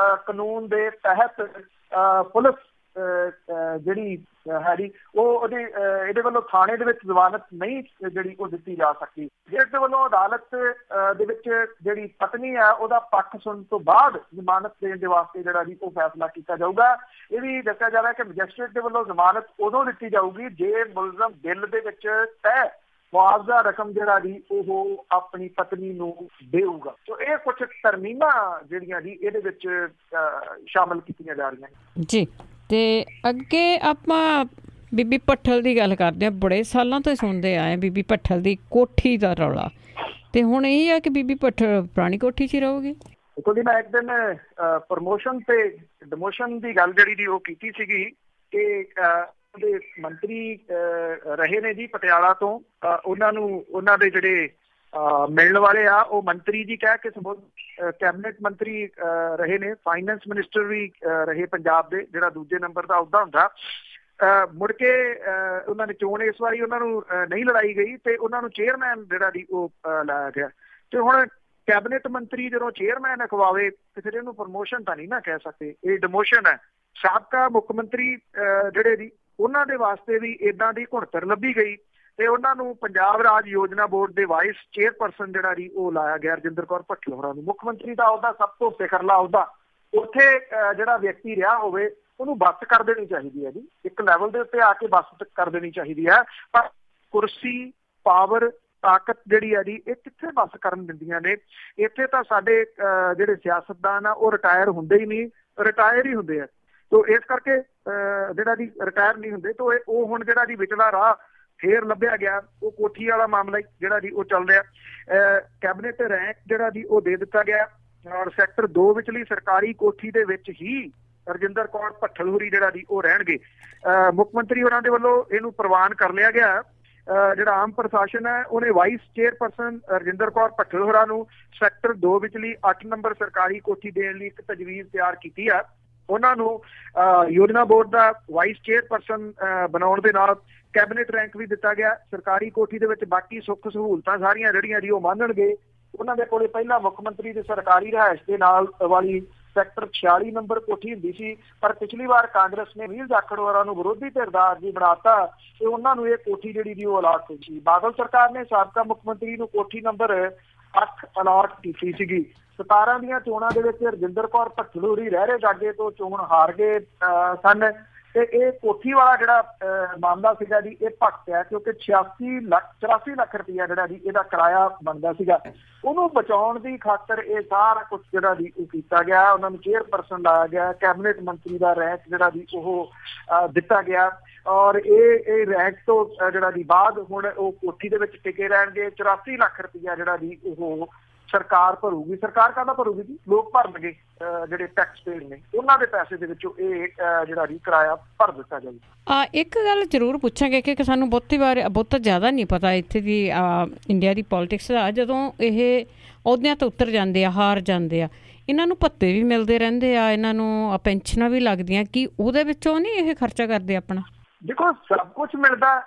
ਕਾਨੂੰਨ ਦੇ ਤਹਿਤ ਪੁਲਿਸ ਜਿਹੜੀ ਹੈ ਜੀ ਉਹ ਇਹਦੇ ਵੱਲੋਂ ਥਾਣੇ ਦੇ ਵਿੱਚ ਜ਼ਮਾਨਤ ਨਹੀਂ ਜਿਹੜੀ ਉਹ ਦਿੱਤੀ ਜਾ ਸਕਦੀ। ਜਿਸ ਦੇ ਵੱਲੋਂ ਅਦਾਲਤ ਦੇ ਵਿੱਚ ਜਿਹੜੀ ਪਤਨੀ ਹੈ ਉਹਦਾ ਪੱਖ ਸੁਣਨ ਤੋਂ ਬਾਅਦ ਜ਼ਮਾਨਤ ਦੇਣ ਦੇ ਵਾਸਤੇ ਜਿਹੜਾ ਜੀ ਉਹ ਫੈਸਲਾ ਕੀਤਾ ਜਾਊਗਾ। ਇਹ ਵੀ ਦੱਸਿਆ ਜਾ ਰਿਹਾ ਕਿ ਮੈਜਿਸਟਰੇਟ ਦੇ ਵੱਲੋਂ ਜ਼ਮਾਨਤ ਉਦੋਂ ਦਿੱਤੀ ਜਾਊਗੀ ਜੇ ਮੁਲਜ਼ਮ ਬਿੱਲ ਦੇ ਵਿੱਚ ਤੈਅ ਮੁਆਵਜ਼ਾ ਰਕਮ ਜਿਹੜਾ ਜੀ ਉਹ ਆਪਣੀ ਪਤਨੀ ਨੂੰ ਦੇਊਗਾ। ਸੋ ਇਹ ਕੁਝ ਤਰਮੀਮਾਂ ਜਿਹੜੀਆਂ ਜੀ ਇਹਦੇ ਵਿੱਚ ਸ਼ਾਮਲ ਕੀਤੀਆਂ ਜਾ ਰਹੀਆਂ ਨੇ ਜੀ। ਤੇ ਅੱਗੇ ਆਪਾਂ ਬੀਬੀ ਭੱਠਲ ਦੀ ਗੱਲ ਕਰਦੇ ਹਾਂ। ਬੜੇ ਸਾਲਾਂ ਤੋਂ ਸੁਣਦੇ ਆਏ ਬੀਬੀ ਭੱਠਲ ਦੀ ਕੋਠੀ ਦਾ ਰੌਲਾ, ਤੇ ਹੁਣ ਇਹ ਆ ਕਿ ਬੀਬੀ ਭੱਠਲ ਪੁਰਾਣੀ ਕੋਠੀ 'ਚ ਹੀ ਰਹੂਗੀ। ਦੇਖੋ ਜੀ, ਮੈਂ ਇੱਕ ਦਿਨ ਪ੍ਰਮੋਸ਼ਨ ਤੇ ਡਿਮੋਸ਼ਨ ਦੀ ਗੱਲ ਜਿਹੜੀ ਦੀ ਉਹ ਕੀਤੀ ਸੀਗੀ ਕਿ ਉਹਦੇ ਮੰਤਰੀ ਰਹੇ ਨੇ ਜੀ ਪਟਿਆਲਾ ਤੋਂ, ਉਹਨਾਂ ਨੂੰ ਉਹਨਾਂ ਦੇ ਜਿਹੜੇ ਮਿਲਣ ਵਾਲੇ ਆ ਉਹ ਮੰਤਰੀ ਜੀ ਕਹਿ ਕੇ ਕੈਬਨਿਟ ਮੰਤਰੀ ਰਹੇ ਨੇ, ਫਾਈਨੈਂਸ ਮਿਨਿਸਟਰ ਵੀ ਰਹੇ ਪੰਜਾਬ ਦੇ, ਜਿਹੜਾ ਦੂਜੇ ਨੰਬਰ ਦਾ ਅਹੁਦਾ ਹੁੰਦਾ। ਮੁੜ ਕੇ ਉਹਨਾਂ ਨੇ ਚੋਣ ਇਸ ਵਾਰੀ ਉਹਨਾਂ ਨੂੰ ਨਹੀਂ ਲੜਾਈ ਗਈ ਤੇ ਉਹਨਾਂ ਨੂੰ ਚੇਅਰਮੈਨ ਜਿਹੜਾ ਦੀ ਉਹ ਲਾਇਆ ਗਿਆ। ਤੇ ਹੁਣ ਕੈਬਨਿਟ ਮੰਤਰੀ ਜਦੋਂ ਚੇਅਰਮੈਨ ਅਖਵਾਵੇ ਤੇ ਫਿਰ ਇਹਨੂੰ ਪ੍ਰਮੋਸ਼ਨ ਤਾਂ ਨਹੀਂ ਨਾ ਕਹਿ ਸਕਦੇ, ਇਹ ਡਿਮੋਸ਼ਨ ਹੈ। ਸਾਬਕਾ ਮੁੱਖ ਮੰਤਰੀ ਜਿਹੜੇ ਜੀ ਉਹਨਾਂ ਦੇ ਵਾਸਤੇ ਵੀ ਏਦਾਂ ਦੀ ਘੁਣਤਰ ਲੱਭੀ ਗਈ ਤੇ ਉਹਨਾਂ ਨੂੰ ਪੰਜਾਬ ਰਾਜ ਯੋਜਨਾ ਬੋਰਡ ਦੇ ਵਾਈਸ ਚੇਅਰਪਰਸਨ ਜਿਹੜਾ ਜੀ ਉਹ ਲਾਇਆ ਗਿਆ ਰਜਿੰਦਰ ਕੌਰ ਭੱਠਲ ਹੋਰਾਂ ਨੂੰ। ਮੁੱਖ ਮੰਤਰੀ ਦਾ ਉਹਦਾ ਸਭ ਤੋਂ ਫਿਕਰਲਾ ਉਹਦਾ ਉੱਥੇ ਜਿਹੜਾ ਵਿਅਕਤੀ ਰਿਹਾ ਹੋਵੇ ਉਹਨੂੰ ਬੱਸ ਕਰ ਦੇਣੀ ਚਾਹੀਦੀ ਹੈ ਜੀ, ਇੱਕ ਲੈਵਲ ਦੇ ਉੱਤੇ ਆ ਕੇ ਬੱਸ ਕਰ ਦੇਣੀ ਚਾਹੀਦੀ ਹੈ। ਪਰ ਕੁਰਸੀ, ਪਾਵਰ, ਤਾਕਤ ਜਿਹੜੀ ਹੈ ਜੀ ਇਹ ਕਿੱਥੇ ਬੱਸ ਕਰਨ ਦਿੰਦੀਆਂ ਨੇ। ਇੱਥੇ ਤਾਂ ਸਾਡੇ ਜਿਹੜੇ ਸਿਆਸਤਦਾਨ ਆ ਉਹ ਰਿਟਾਇਰ ਹੁੰਦੇ ਹੀ ਨਹੀਂ, ਰਿਟਾਇਰ ਹੀ ਹੁੰਦੇ ਆ। ਤੋ ਇਸ ਕਰਕੇ ਜਿਹੜਾ ਜੀ ਰਿਟਾਇਰ ਨਹੀਂ ਹੁੰਦੇ ਤੋ ਉਹ ਹੁਣ ਜਿਹੜਾ ਜੀ ਵਿਚਲਾ ਰਾਹ ਫੇਰ ਲੱਭਿਆ ਗਿਆ। ਉਹ ਕੋਠੀ ਵਾਲਾ ਮਾਮਲਾ ਜਿਹੜਾ ਜੀ ਉਹ ਚੱਲ ਰਿਹਾ। ਕੈਬਨਿਟ ਰੈਂਕ ਜਿਹੜਾ ਜੀ ਉਹ ਦੇ ਦਿੱਤਾ ਗਿਆ ਔਰ ਸੈਕਟਰ 2 ਵਿਚਲੀ ਸਰਕਾਰੀ ਕੋਠੀ ਦੇ ਵਿੱਚ ਹੀ ਰਜਿੰਦਰ ਕੌਰ ਭੱਠਲ ਹੋਰੀ ਜਿਹੜਾ ਜੀ ਉਹ ਰਹਿਣਗੇ। ਮੁੱਖ ਮੰਤਰੀ ਹੋਰਾਂ ਦੇ ਵੱਲੋਂ ਇਹਨੂੰ ਪ੍ਰਵਾਨ ਕਰ ਲਿਆ ਗਿਆ। ਜਿਹੜਾ ਆਮ ਪ੍ਰਸ਼ਾਸਨ ਹੈ ਉਹਨੇ ਵਾਈਸ ਚੇਅਰਪਰਸਨ ਰਜਿੰਦਰ ਕੌਰ ਭੱਠਲ ਹੋਰਾਂ ਨੂੰ ਸੈਕਟਰ 2 ਵਿਚਲੀ 8 ਨੰਬਰ ਸਰਕਾਰੀ ਕੋਠੀ ਦੇਣ ਲਈ ਇੱਕ ਤਜਵੀਜ਼ ਤਿਆਰ ਕੀਤੀ ਆ। ਉਹਨਾਂ ਨੂੰ ਯੋਜਨਾ ਬੋਰਡ ਦਾ ਵਾਈਸ ਚੇਅਰਪਰਸਨ ਬਣਾਉਣ ਦੇ ਨਾਲ ਕੈਬਨਿਟ ਰੈਂਕ ਵੀ ਦਿੱਤਾ ਗਿਆ। ਸਰਕਾਰੀ ਕੋਠੀ ਦੇ ਵਿੱਚ ਬਾਕੀ ਸੁੱਖ ਸਹੂਲਤਾਂ ਸਾਰੀਆਂ ਜਿਹੜੀਆਂ ਜੀ ਉਹ ਮੰਨਣਗੇ। ਉਹਨਾਂ ਦੇ ਕੋਲੇ ਪਹਿਲਾਂ ਮੁੱਖ ਮੰਤਰੀ ਦੀ ਸਰਕਾਰੀ ਰਿਹਾਇਸ਼ ਦੇ ਨਾਲ ਵਾਲੀ ਸੈਕਟਰ 46 ਨੰਬਰ ਕੋਠੀ ਹੁੰਦੀ ਸੀ, ਪਰ ਪਿਛਲੀ ਵਾਰ ਕਾਂਗਰਸ ਨੇ ਵੀਰ ਜਾਖੜ ਹੋਰਾਂ ਨੂੰ ਵਿਰੋਧੀ ਧਿਰ ਦਾ ਆਗੂ ਬਣਾਤਾ ਤੇ ਉਹਨਾਂ ਨੂੰ ਇਹ ਕੋਠੀ ਜਿਹੜੀ ਦੀ ਉਹ ਅਲਾਟ ਹੋਈ ਸੀ। ਬਾਦਲ ਸਰਕਾਰ ਨੇ ਸਾਬਕਾ ਮੁੱਖ ਮੰਤਰੀ ਨੂੰ ਕੋਠੀ ਨੰਬਰ 8 ਅਲਾਟ ਕੀਤੀ ਸੀਗੀ। 17 ਦੀਆਂ ਚੋਣਾਂ ਦੇ ਵਿੱਚ ਰਜਿੰਦਰ ਕੌਰ ਭੱਠਲ ਹੋਰੀ ਰਹਿਰੇ ਜਾਗੇ ਤੋਂ ਚੋਣ ਹਾਰ ਗਏ ਸਨ ਤੇ ਇਹ ਕੋਠੀ ਵਾਲਾ ਜਿਹੜਾ ਮਾਮਲਾ ਸੀਗਾ ਜੀ ਇਹ ਭਖਿਆ ਕਿਉਂਕਿ 84 ਲੱਖ ਰੁਪਇਆ ਜਿਹੜਾ ਜੀ ਇਹਦਾ ਕਿਰਾਇਆ ਬਣਦਾ ਸੀਗਾ। ਉਹਨੂੰ ਬਚਾਉਣ ਦੀ ਖਾਤਰ ਇਹ ਸਾਰਾ ਕੁਛ ਜਿਹੜਾ ਜੀ ਉਹ ਕੀਤਾ ਗਿਆ। ਉਹਨਾਂ ਨੂੰ ਚੇਅਰਪਰਸਨ ਲਾਇਆ ਗਿਆ, ਕੈਬਨਿਟ ਮੰਤਰੀ ਦਾ ਰੈਂਕ ਜਿਹੜਾ ਜੀ ਉਹ ਦਿੱਤਾ ਗਿਆ ਔਰ ਇਹ ਰੈਂਕ ਤੋਂ ਜਿਹੜਾ ਜੀ ਬਾਅਦ ਹੁਣ ਉਹ ਕੋਠੀ ਦੇ ਵਿੱਚ ਟਿਕੇ ਰਹਿਣਗੇ। 84 ਲੱਖ ਰੁਪਇਆ ਜਿਹੜਾ ਜੀ ਉਹ ਸਰਕਾਰ ਭਰੂਗੀ। ਸਰਕਾਰ ਕਾਹਦਾ ਭਰੂਗੀ ਜੀ? ਲੋਕ ਭਰਨਗੇ, ਜਿਹੜੇ ਟੈਕਸ ਪੇਡ ਨੇ ਉਹਨਾਂ ਦੇ ਪੈਸੇ ਦੇ ਵਿੱਚੋਂ ਇਹ ਜਿਹੜਾ ਜੀ ਕਿਰਾਇਆ ਭਰ ਦਿੱਤਾ ਜਾਊਗਾ। ਇੱਕ ਗੱਲ ਜ਼ਰੂਰ ਪੁੱਛਾਂਗੇ ਕਿ ਸਾਨੂੰ ਬਹੁਤਾ ਜ਼ਿਆਦਾ ਨਹੀਂ ਪਤਾ ਇੱਥੇ ਦੀ ਇੰਡੀਆ ਦੀ ਪੋਲੀਟਿਕਸ ਦਾ। ਜਦੋਂ ਇਹ ਅਹੁਦਿਆਂ ਤੋਂ ਉੱਤਰ ਜਾਂਦੇ ਆ, ਹਾਰ ਜਾਂਦੇ ਆ, ਇਹਨਾਂ ਨੂੰ ਭੱਤੇ ਵੀ ਮਿਲਦੇ ਰਹਿੰਦੇ ਆ, ਇਹਨਾਂ ਨੂੰ ਪੈਨਸ਼ਨਾਂ ਵੀ ਲੱਗਦੀਆਂ, ਕੀ ਉਹਦੇ ਵਿੱਚੋਂ ਨਹੀਂ ਇਹ ਖਰਚਾ ਕਰਦੇ ਆਪਣਾ? ਦੇਖੋ ਸਭ ਕੁਛ ਮਿਲਦਾ।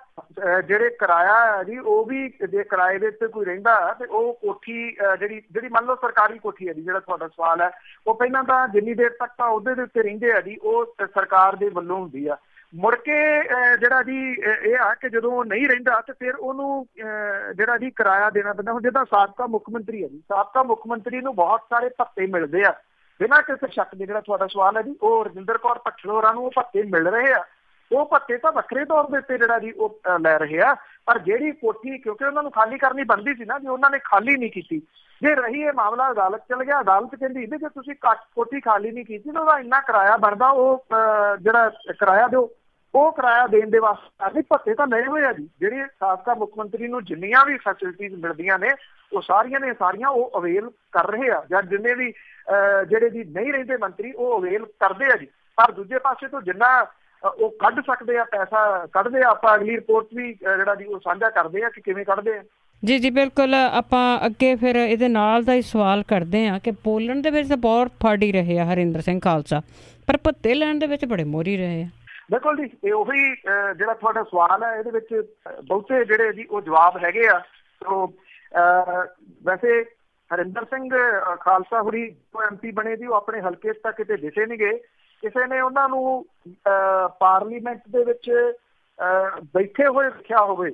ਜਿਹੜੇ ਕਿਰਾਇਆ ਹੈ ਜੀ ਉਹ ਵੀ ਜੇ ਕਿਰਾਏ ਦੇ ਉੱਤੇ ਕੋਈ ਰਹਿੰਦਾ ਤੇ ਉਹ ਕੋਠੀ ਜਿਹੜੀ ਮੰਨ ਲਓ ਸਰਕਾਰੀ ਕੋਠੀ ਹੈ ਜੀ, ਜਿਹੜਾ ਤੁਹਾਡਾ ਸਵਾਲ ਹੈ, ਉਹ ਪਹਿਲਾਂ ਤਾਂ ਜਿੰਨੀ ਦੇਰ ਤੱਕ ਤਾਂ ਉਹਦੇ ਦੇ ਉੱਤੇ ਰਹਿੰਦੇ ਆ ਜੀ ਉਹ ਸਰਕਾਰ ਦੇ ਵੱਲੋਂ ਹੁੰਦੀ ਆ। ਮੁੜ ਕੇ ਜਿਹੜਾ ਜੀ ਇਹ ਆ ਕਿ ਜਦੋਂ ਉਹ ਨਹੀਂ ਰਹਿੰਦਾ ਤੇ ਫਿਰ ਉਹਨੂੰ ਜਿਹੜਾ ਜੀ ਕਿਰਾਇਆ ਦੇਣਾ ਪੈਂਦਾ। ਹੁਣ ਜਿੱਦਾਂ ਸਾਬਕਾ ਮੁੱਖ ਮੰਤਰੀ ਹੈ ਜੀ, ਸਾਬਕਾ ਮੁੱਖ ਮੰਤਰੀ ਨੂੰ ਬਹੁਤ ਸਾਰੇ ਭੱਤੇ ਮਿਲਦੇ ਆ ਬਿਨਾਂ ਕਿਸੇ ਸ਼ੱਕ ਦੇ। ਜਿਹੜਾ ਤੁਹਾਡਾ ਸਵਾਲ ਹੈ ਜੀ ਉਹ ਰਜਿੰਦਰ ਕੌਰ ਭੱਠਲ ਹੋਰਾਂ ਨੂੰ ਉਹ ਭੱਤੇ ਮਿਲ ਰਹੇ ਆ। ਉਹ ਭੱਤੇ ਤਾਂ ਵੱਖਰੇ ਤੌਰ ਦੇ ਉੱਤੇ ਜਿਹੜਾ ਜੀ ਉਹ ਲੈ ਰਹੇ ਆ, ਪਰ ਜਿਹੜੀ ਕੋਠੀ ਕਿਉਂਕਿ ਉਹਨਾਂ ਨੂੰ ਖਾਲੀ ਕਰਨੀ ਬਣਦੀ ਸੀ ਨਾ ਜੀ, ਉਹਨਾਂ ਨੇ ਖਾਲੀ ਨਹੀਂ ਕੀਤੀ। ਜੇ ਰਹੀ ਇਹ ਮਾਮਲਾ ਅਦਾਲਤ ਚਲ ਗਿਆ, ਅਦਾਲਤ ਕਹਿੰਦੀ ਜੇ ਤੁਸੀਂ ਕੋਠੀ ਖਾਲੀ ਨਹੀਂ ਕੀਤੀ ਤਾਂ ਉਹਦਾ ਇੰਨਾ ਕਿਰਾਇਆ ਬਣਦਾ, ਉਹ ਜਿਹੜਾ ਕਿਰਾਇਆ ਦਿਓ। ਉਹ ਕਿਰਾਇਆ ਦੇਣ ਦੇ ਵਾਸਤੇ ਭੱਤੇ ਤਾਂ ਲਏ ਹੋਏ ਆ ਜੀ। ਜਿਹੜੇ ਸਾਬਕਾ ਮੁੱਖ ਮੰਤਰੀ ਨੂੰ ਜਿੰਨੀਆਂ ਵੀ ਫੈਸਿਲਿਟੀਜ਼ ਮਿਲਦੀਆਂ ਨੇ ਉਹ ਸਾਰੀਆਂ ਉਹ ਅਵੇਲ ਕਰ ਰਹੇ ਆ, ਜਾਂ ਜਿੰਨੇ ਵੀ ਜਿਹੜੇ ਜੀ ਨਹੀਂ ਰਹਿੰਦੇ ਮੰਤਰੀ ਉਹ ਅਵੇਲ ਕਰਦੇ ਆ ਜੀ। ਪਰ ਦੂਜੇ ਪਾਸੇ ਤੋਂ ਜਿੰਨਾ ਉਹ ਕੱਢ ਸਕਦੇ ਆ ਪੈਸਾ ਕੱਢਦੇ ਆ। ਆਪਾਂ ਅਗਲੀ ਰਿਪੋਰਟ ਵੀ ਜਿਹੜਾ ਜੀ ਉਹ ਸਾਂਝਾ ਕਰਦੇ ਆ ਕਿ ਕਿਵੇਂ ਕੱਢਦੇ ਆ। ਜੀ ਬਿਲਕੁਲ। ਆਪਾਂ ਅੱਗੇ ਫਿਰ ਇਹਦੇ ਨਾਲ ਦਾ ਹੀ ਸਵਾਲ ਕਰਦੇ ਹਾਂ ਕਿ ਬੋਲਣ ਦੇ ਵਿੱਚ ਤਾਂ ਬਹੁਤ ਫਾੜੀ ਰਹੇ ਆ ਹਰਿੰਦਰ ਸਿੰਘ ਖਾਲਸਾ, ਪਰ ਭੱਤੇ ਲੈਣ ਦੇ ਵਿੱਚ ਬੜੇ ਮੋਹਰੀ ਰਹੇ ਆ। ਬਿਲਕੁਲ ਜੀ, ਇਹ ਉਹੀ ਜਿਹੜਾ ਤੁਹਾਡਾ ਸਵਾਲ ਹੈ ਇਹਦੇ ਵਿੱਚ ਬਹੁਤੇ ਜਿਹੜੇ ਜੀ ਉਹ ਜਵਾਬ ਹੈਗੇ ਆ। ਸੋ ਵੈਸੇ ਹਰਿੰਦਰ ਸਿੰਘ ਖਾਲਸਾ ਹੋਰੀ ਜੋ MP ਬਣੇ ਜੀ ਉਹ ਆਪਣੇ ਹਲਕੇ 'ਚ ਤਾਂ ਕਿਤੇ ਦਿਸੇ ਨਹੀਂ ਗਏ। ਕਿਸੇ ਨੇ ਉਹਨਾਂ ਨੂੰ ਪਾਰਲੀਮੈਂਟ ਦੇ ਵਿੱਚ ਬੈਠੇ ਹੋਏ ਦੇਖਿਆ ਹੋਵੇ,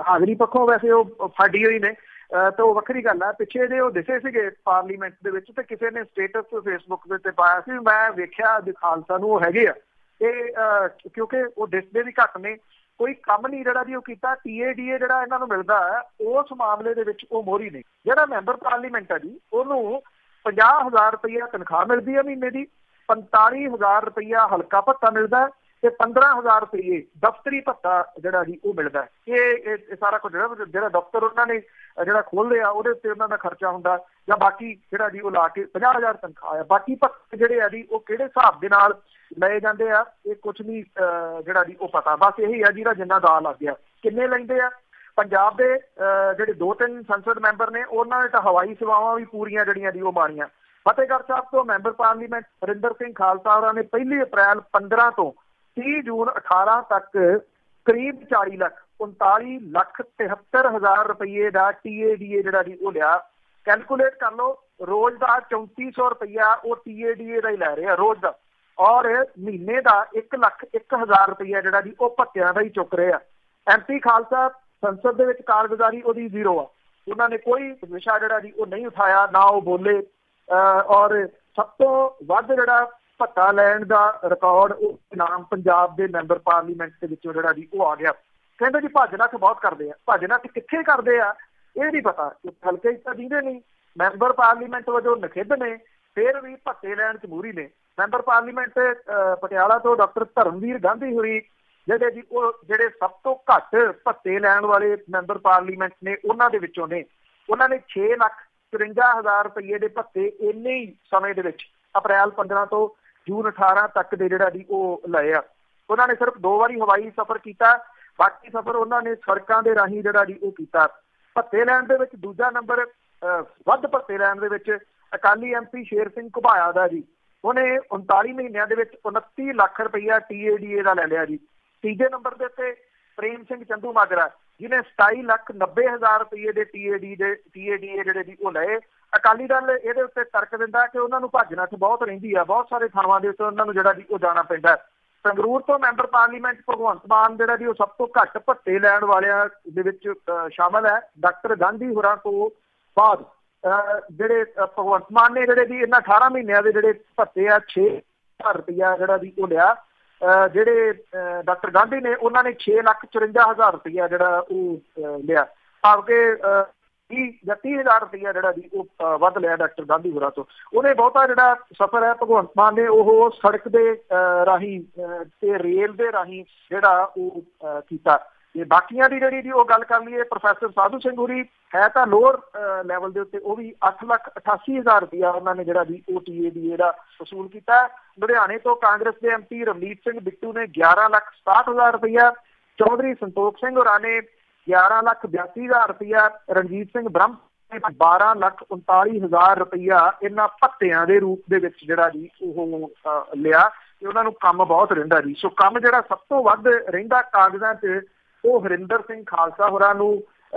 ਹਾਜ਼ਰੀ ਪੱਖੋਂ ਵੈਸੇ ਉਹ ਫਾਡੀ ਹੋਈ ਨੇ ਤਾਂ ਉਹ ਵੱਖਰੀ ਗੱਲ ਹੈ। ਪਿੱਛੇ ਜੇ ਉਹ ਦਿਸੇ ਸੀਗੇ ਪਾਰਲੀਮੈਂਟ ਦੇ ਵਿੱਚ ਤੇ ਕਿਸੇ ਨੇ ਸਟੇਟਸ ਫੇਸਬੁੱਕ ਦੇ ਉੱਤੇ ਪਾਇਆ ਸੀ, ਮੈਂ ਵੇਖਿਆ ਖਾਲਸਾ ਨੂੰ ਉਹ ਹੈਗੇ ਆ। ਇਹ ਕਿਉਂਕਿ ਉਹ ਦਿਸਦੇ ਵੀ ਘੱਟ ਨੇ, ਕੋਈ ਕੰਮ ਨਹੀਂ ਜਿਹੜਾ ਜੀ ਉਹ ਕੀਤਾ। TADA ਜਿਹੜਾ ਇਹਨਾਂ ਨੂੰ ਮਿਲਦਾ ਹੈ ਉਸ ਮਾਮਲੇ ਦੇ ਵਿੱਚ ਉਹ ਮੋਹਰੀ ਨੇ। ਜਿਹੜਾ ਮੈਂਬਰ ਪਾਰਲੀਮੈਂਟ ਹੈ ਜੀ ਉਹਨੂੰ 50,000 ਰੁਪਈਆ ਤਨਖਾਹ ਮਿਲਦੀ ਹੈ ਮਹੀਨੇ ਦੀ, 45,000 ਰੁਪਈਆ ਹਲਕਾ ਭੱਤਾ ਮਿਲਦਾ ਤੇ 15,000 ਰੁਪਏ ਦਫ਼ਤਰੀ ਭੱਤਾ ਜਿਹੜਾ ਜੀ ਉਹ ਮਿਲਦਾ। ਇਹ ਸਾਰਾ ਕੁਝ ਜਿਹੜਾ ਦਫ਼ਤਰ ਉਹਨਾਂ ਨੇ ਜਿਹੜਾ ਖੋਲ੍ਹਦੇ ਆ ਉਹਦੇ ਉੱਤੇ ਉਹਨਾਂ ਦਾ ਖਰਚਾ ਹੁੰਦਾ, ਜਾਂ ਬਾਕੀ ਜਿਹੜਾ ਜੀ ਉਹ ਲਾ ਕੇ 50,000 ਤਨਖਾਹ ਆ। ਬਾਕੀ ਭੱਤੇ ਜਿਹੜੇ ਆ ਜੀ ਉਹ ਕਿਹੜੇ ਹਿਸਾਬ ਦੇ ਨਾਲ ਲਏ ਜਾਂਦੇ ਆ ਇਹ ਕੁਛ ਨਹੀਂ ਜਿਹੜਾ ਜੀ ਉਹ ਪਤਾ। ਬਸ ਇਹੀ ਆ ਜਿਹਦਾ ਜਿੰਨਾ ਦਾ ਲੱਗ ਗਿਆ। ਕਿੰਨੇ ਲੈਂਦੇ ਆ? ਪੰਜਾਬ ਦੇ ਜਿਹੜੇ 2-3 ਸੰਸਦ ਮੈਂਬਰ ਨੇ ਉਹਨਾਂ ਨੇ ਤਾਂ ਹਵਾਈ ਸੇਵਾਵਾਂ ਵੀ ਪੂਰੀਆਂ ਜਿਹੜੀਆਂ ਜੀ ਉਹ ਮਾਰੀਆਂ। ਫਤਿਹਗੜ੍ਹ ਸਾਹਿਬ ਤੋਂ ਮੈਂਬਰ ਪਾਰਲੀਮੈਂਟ ਹਰਿੰਦਰ ਸਿੰਘ ਖਾਲਸਾ ਹੋਰਾਂ ਨੇ 1 ਅਪ੍ਰੈਲ 15 ਤੋਂ 30 ਜੂਨ 18 ਤੱਕ ਕਰੀਬ 40 ਲੱਖ 39,73,000 ਰੁਪਏ ਦਾ TADA ਜਿਹੜਾ ਜੀ ਉਹ ਲਿਆ। कैलकुलेट कर लो, रोज का 3400 रुपया वो TADA का ही लै रहे हैं रोज का, और महीने का 1,01,000 रुपया जिहड़ा जी वो भत्तियां का ही चुक रहे हैं। MP खालसा संसद दे विच कारगुजारी उहदी जीरो आ, उन्होंने कोई विषय जिहड़ा जी वो नहीं उठाया, ना वो बोले। और सब तो वध जिहड़ा भत्ता लैण दा रिकॉर्ड नाम पंजाब के मैंबर पार्लीमेंट के विचों जिहड़ा जी वो आ गया। कहते जी भज नठ बहुत करते हैं, भज नठ कित्थे करते आ ये नहीं पता, हल्के तो जींदे नहीं, मैंबर पार्लीमेंट वजों नखिद्ध ने, फिर भी भत्ते लैण च मूरी ने। मैंबर पार्लीमेंट पटियाला तो डॉक्टर धर्मवीर गांधी होरी ਜਿਹੜੇ ਜੀ ਉਹ ਜਿਹੜੇ ਸਭ ਤੋਂ ਘੱਟ ਭੱਤੇ ਲੈਣ ਵਾਲੇ ਮੈਂਬਰ ਪਾਰਲੀਮੈਂਟ ਨੇ ਉਹਨਾਂ ਦੇ ਵਿੱਚੋਂ ਨੇ। ਉਹਨਾਂ ਨੇ 6,53,000 ਰੁਪਏ ਦੇ ਭੱਤੇ ਇੰਨੇ ਹੀ ਸਮੇਂ ਦੇ ਵਿੱਚ ਅਪ੍ਰੈਲ 15 ਤੋਂ ਜੂਨ 18 ਤੱਕ ਦੇ ਜਿਹੜਾ ਜੀ ਉਹ ਲਏ ਆ। ਉਹਨਾਂ ਨੇ ਸਿਰਫ 2 ਵਾਰੀ ਹਵਾਈ ਸਫ਼ਰ ਕੀਤਾ, ਬਾਕੀ ਸਫ਼ਰ ਉਹਨਾਂ ਨੇ ਸੜਕਾਂ ਦੇ ਰਾਹੀਂ ਜਿਹੜਾ ਜੀ ਉਹ ਕੀਤਾ। ਭੱਤੇ ਲੈਣ ਦੇ ਵਿੱਚ ਦੂਜਾ ਨੰਬਰ ਵੱਧ ਭੱਤੇ ਲੈਣ ਦੇ ਵਿੱਚ ਅਕਾਲੀ MP ਸ਼ੇਰ ਸਿੰਘ ਘੁਬਾਇਆ ਦਾ ਜੀ, ਉਹਨੇ 39 ਮਹੀਨਿਆਂ ਦੇ ਵਿੱਚ 29 ਲੱਖ ਰੁਪਈਆ TADA ਦਾ ਲੈ ਲਿਆ ਜੀ। ਤੀਜੇ ਨੰਬਰ ਦੇ ਉੱਤੇ ਪ੍ਰੇਮ ਸਿੰਘ ਚੰਦੂ ਮਾਜਰਾ ਜਿਹਨੇ 27,90,000 ਰੁਪਏ ਦੇ TADA ਜਿਹੜੇ ਜੀ ਉਹ ਲਏ। ਅਕਾਲੀ ਦਲ ਇਹਦੇ ਉੱਤੇ ਤਰਕ ਦਿੰਦਾ ਕਿ ਉਹਨਾਂ ਨੂੰ ਭੱਜ ਨੱਠ ਬਹੁਤ ਰਹਿੰਦੀ ਆ, ਬਹੁਤ ਸਾਰੇ ਥਾਵਾਂ ਦੇ ਉੱਤੇ ਉਹਨਾਂ ਨੂੰ ਜਿਹੜਾ ਜੀ ਉਹ ਜਾਣਾ ਪੈਂਦਾ। ਸੰਗਰੂਰ ਤੋਂ ਮੈਂਬਰ ਪਾਰਲੀਮੈਂਟ ਭਗਵੰਤ ਮਾਨ ਜਿਹੜਾ ਜੀ ਉਹ ਸਭ ਤੋਂ ਘੱਟ ਭੱਤੇ ਲੈਣ ਵਾਲਿਆਂ ਦੇ ਵਿੱਚ ਸ਼ਾਮਲ ਹੈ। ਡਾਕਟਰ ਗਾਂਧੀ ਹੋਰਾਂ ਤੋਂ ਬਾਅਦ ਜਿਹੜੇ ਭਗਵੰਤ ਮਾਨ ਨੇ ਜਿਹੜੇ ਜੀ ਇਹਨਾਂ 18 ਮਹੀਨਿਆਂ ਦੇ ਜਿਹੜੇ ਭੱਤੇ ਆ 6,000 ਰੁਪਇਆ ਜਿਹੜਾ ਜੀ ਉਹ ਲਿਆ। ਜਿਹੜੇ ਡਾਕਟਰ ਗਾਂਧੀ ਨੇ ਉਹਨਾਂ ਨੇ 6,54,000 ਰੁਪਇਆ ਜਿਹੜਾ ਉਹ ਲਿਆ, ਭਾਵ ਕਿ 30,000 ਰੁਪਇਆ ਜਿਹੜਾ ਜੀ ਉਹ ਵੱਧ ਲਿਆ ਡਾਕਟਰ ਗਾਂਧੀ ਹੋਰਾਂ ਤੋਂ। ਉਹਨੇ ਬਹੁਤਾ ਜਿਹੜਾ ਸਫ਼ਰ ਹੈ ਭਗਵੰਤ ਮਾਨ ਨੇ ਉਹ ਸੜਕ ਦੇ ਰਾਹੀਂ ਤੇ ਰੇਲ ਦੇ ਰਾਹੀਂ ਜਿਹੜਾ ਉਹ ਕੀਤਾ। ਤੇ ਬਾਕੀਆਂ ਦੀ ਜਿਹੜੀ ਜੀ ਉਹ ਗੱਲ ਕਰ ਲਈਏ, ਪ੍ਰੋਫੈਸਰ ਸਾਧੂ ਸਿੰਘ ਹੋਰੀ ਹੈ ਤਾਂ ਲੋਅਰ ਲੈਵਲ ਦੇ ਉੱਤੇ, ਉਹ ਵੀ 8,88,000 ਰੁਪਇਆ ਉਹਨਾਂ ਨੇ ਜਿਹੜਾ ਜੀ ਉਹ TADA ਦਾ ਵਸੂਲ ਕੀਤਾ। ਲੁਧਿਆਣੇ ਤੋਂ ਕਾਂਗਰਸ ਦੇ MP ਰਵਨੀਤ ਸਿੰਘ ਬਿੱਟੂ ਨੇ 11,67,000 ਰੁਪਇਆ, ਚੌਧਰੀ ਸੰਤੋਖ ਸਿੰਘ ਹੋਰਾਂ ਨੇ 11,82,000 ਰੁਪਇਆ, ਰਣਜੀਤ ਸਿੰਘ ਬ੍ਰਹਮ ਨੇ 12,39,000 ਰੁਪਇਆ ਇਹਨਾਂ ਭੱਤਿਆਂ ਦੇ ਰੂਪ ਦੇ ਵਿੱਚ ਜਿਹੜਾ ਜੀ ਉਹ ਲਿਆ। ਤੇ ਉਹਨਾਂ ਨੂੰ ਕੰਮ ਬਹੁਤ ਰਹਿੰਦਾ ਜੀ। ਸੋ ਕੰਮ ਜਿਹੜਾ ਸਭ ਤੋਂ ਵੱਧ ਰਹਿੰਦਾ ਕਾਗਜ਼ਾਂ 'ਚ ਉਹ ਹਰਿੰਦਰ ਸਿੰਘ ਖਾਲਸਾ ਹੋਰਾਂ ਨੂੰ